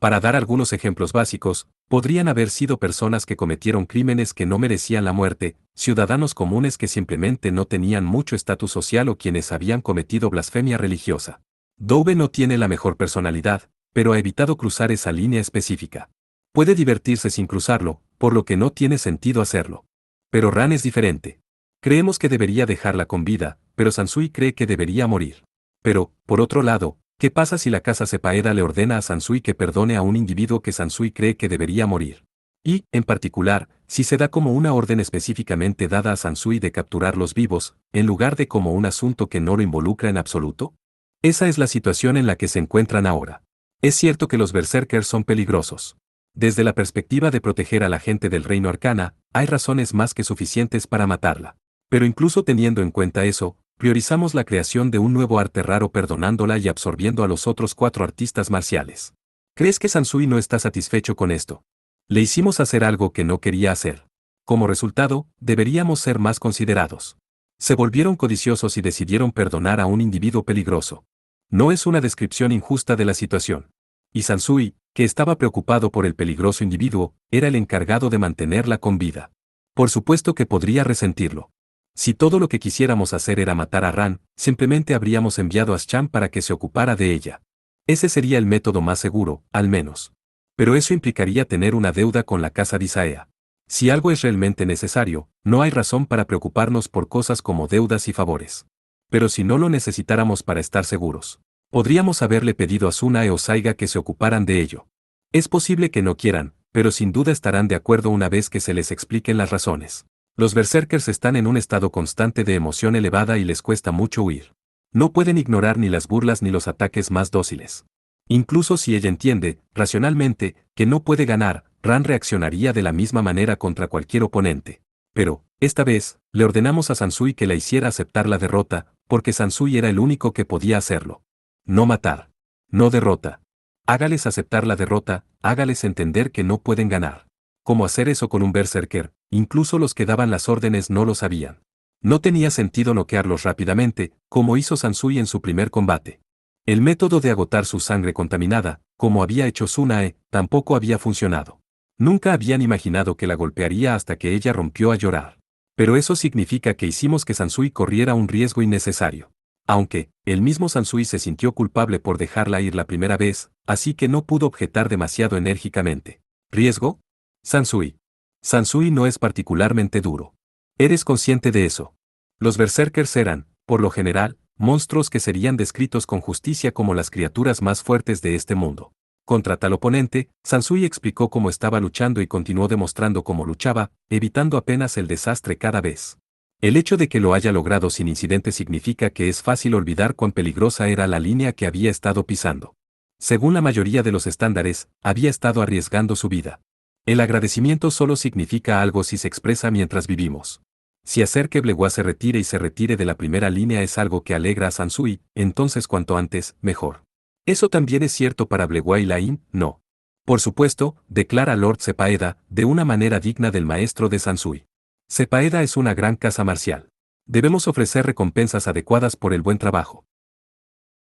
S1: Para dar algunos ejemplos básicos, podrían haber sido personas que cometieron crímenes que no merecían la muerte, ciudadanos comunes que simplemente no tenían mucho estatus social o quienes habían cometido blasfemia religiosa. Dove no tiene la mejor personalidad, pero ha evitado cruzar esa línea específica. Puede divertirse sin cruzarlo, por lo que no tiene sentido hacerlo. Pero Ran es diferente. Creemos que debería dejarla con vida, pero Sansui cree que debería morir. Pero, por otro lado, ¿qué pasa si la casa Sepaeda le ordena a Sansui que perdone a un individuo que Sansui cree que debería morir? Y, en particular, si se da como una orden específicamente dada a Sansui de capturarlos vivos, en lugar de como un asunto que no lo involucra en absoluto? Esa es la situación en la que se encuentran ahora. Es cierto que los berserkers son peligrosos. Desde la perspectiva de proteger a la gente del reino arcana, hay razones más que suficientes para matarla. Pero incluso teniendo en cuenta eso, priorizamos la creación de un nuevo arte raro perdonándola y absorbiendo a los otros 4 artistas marciales. ¿Crees que Sansui no está satisfecho con esto? Le hicimos hacer algo que no quería hacer. Como resultado, deberíamos ser más considerados. Se volvieron codiciosos y decidieron perdonar a un individuo peligroso. No es una descripción injusta de la situación. Y Sansui, que estaba preocupado por el peligroso individuo, era el encargado de mantenerla con vida. Por supuesto que podría resentirlo. Si todo lo que quisiéramos hacer era matar a Ran, simplemente habríamos enviado a Sham para que se ocupara de ella. Ese sería el método más seguro, al menos. Pero eso implicaría tener una deuda con la casa de Isaea. Si algo es realmente necesario, no hay razón para preocuparnos por cosas como deudas y favores. Pero si no lo necesitáramos para estar seguros, podríamos haberle pedido a Tsunae o Saiga que se ocuparan de ello. Es posible que no quieran, pero sin duda estarán de acuerdo una vez que se les expliquen las razones. Los berserkers están en un estado constante de emoción elevada y les cuesta mucho huir. No pueden ignorar ni las burlas ni los ataques más dóciles. Incluso si ella entiende, racionalmente, que no puede ganar, Ran reaccionaría de la misma manera contra cualquier oponente. Pero, esta vez, le ordenamos a Sansui que la hiciera aceptar la derrota, porque Sansui era el único que podía hacerlo. No matar. No derrota. Hágales aceptar la derrota, hágales entender que no pueden ganar. ¿Cómo hacer eso con un berserker? Incluso los que daban las órdenes no lo sabían. No tenía sentido noquearlos rápidamente, como hizo Sansui en su primer combate. El método de agotar su sangre contaminada, como había hecho Tsunae, tampoco había funcionado. Nunca habían imaginado que la golpearía hasta que ella rompió a llorar. Pero eso significa que hicimos que Sansui corriera un riesgo innecesario. Aunque, el mismo Sansui se sintió culpable por dejarla ir la primera vez, así que no pudo objetar demasiado enérgicamente. ¿Riesgo? Sansui. Sansui no es particularmente duro. Eres consciente de eso. Los berserkers eran, por lo general, monstruos que serían descritos con justicia como las criaturas más fuertes de este mundo. Contra tal oponente, Sansui explicó cómo estaba luchando y continuó demostrando cómo luchaba, evitando apenas el desastre cada vez. El hecho de que lo haya logrado sin incidente significa que es fácil olvidar cuán peligrosa era la línea que había estado pisando. Según la mayoría de los estándares, había estado arriesgando su vida. El agradecimiento solo significa algo si se expresa mientras vivimos. Si hacer que Blegua se retire de la primera línea es algo que alegra a Sansui, entonces cuanto antes, mejor. ¿Eso también es cierto para Blegua y Lain? No. Por supuesto, declara Lord Sepaeda, de una manera digna del maestro de Sansui. Sepaeda es una gran casa marcial. Debemos ofrecer recompensas adecuadas por el buen trabajo.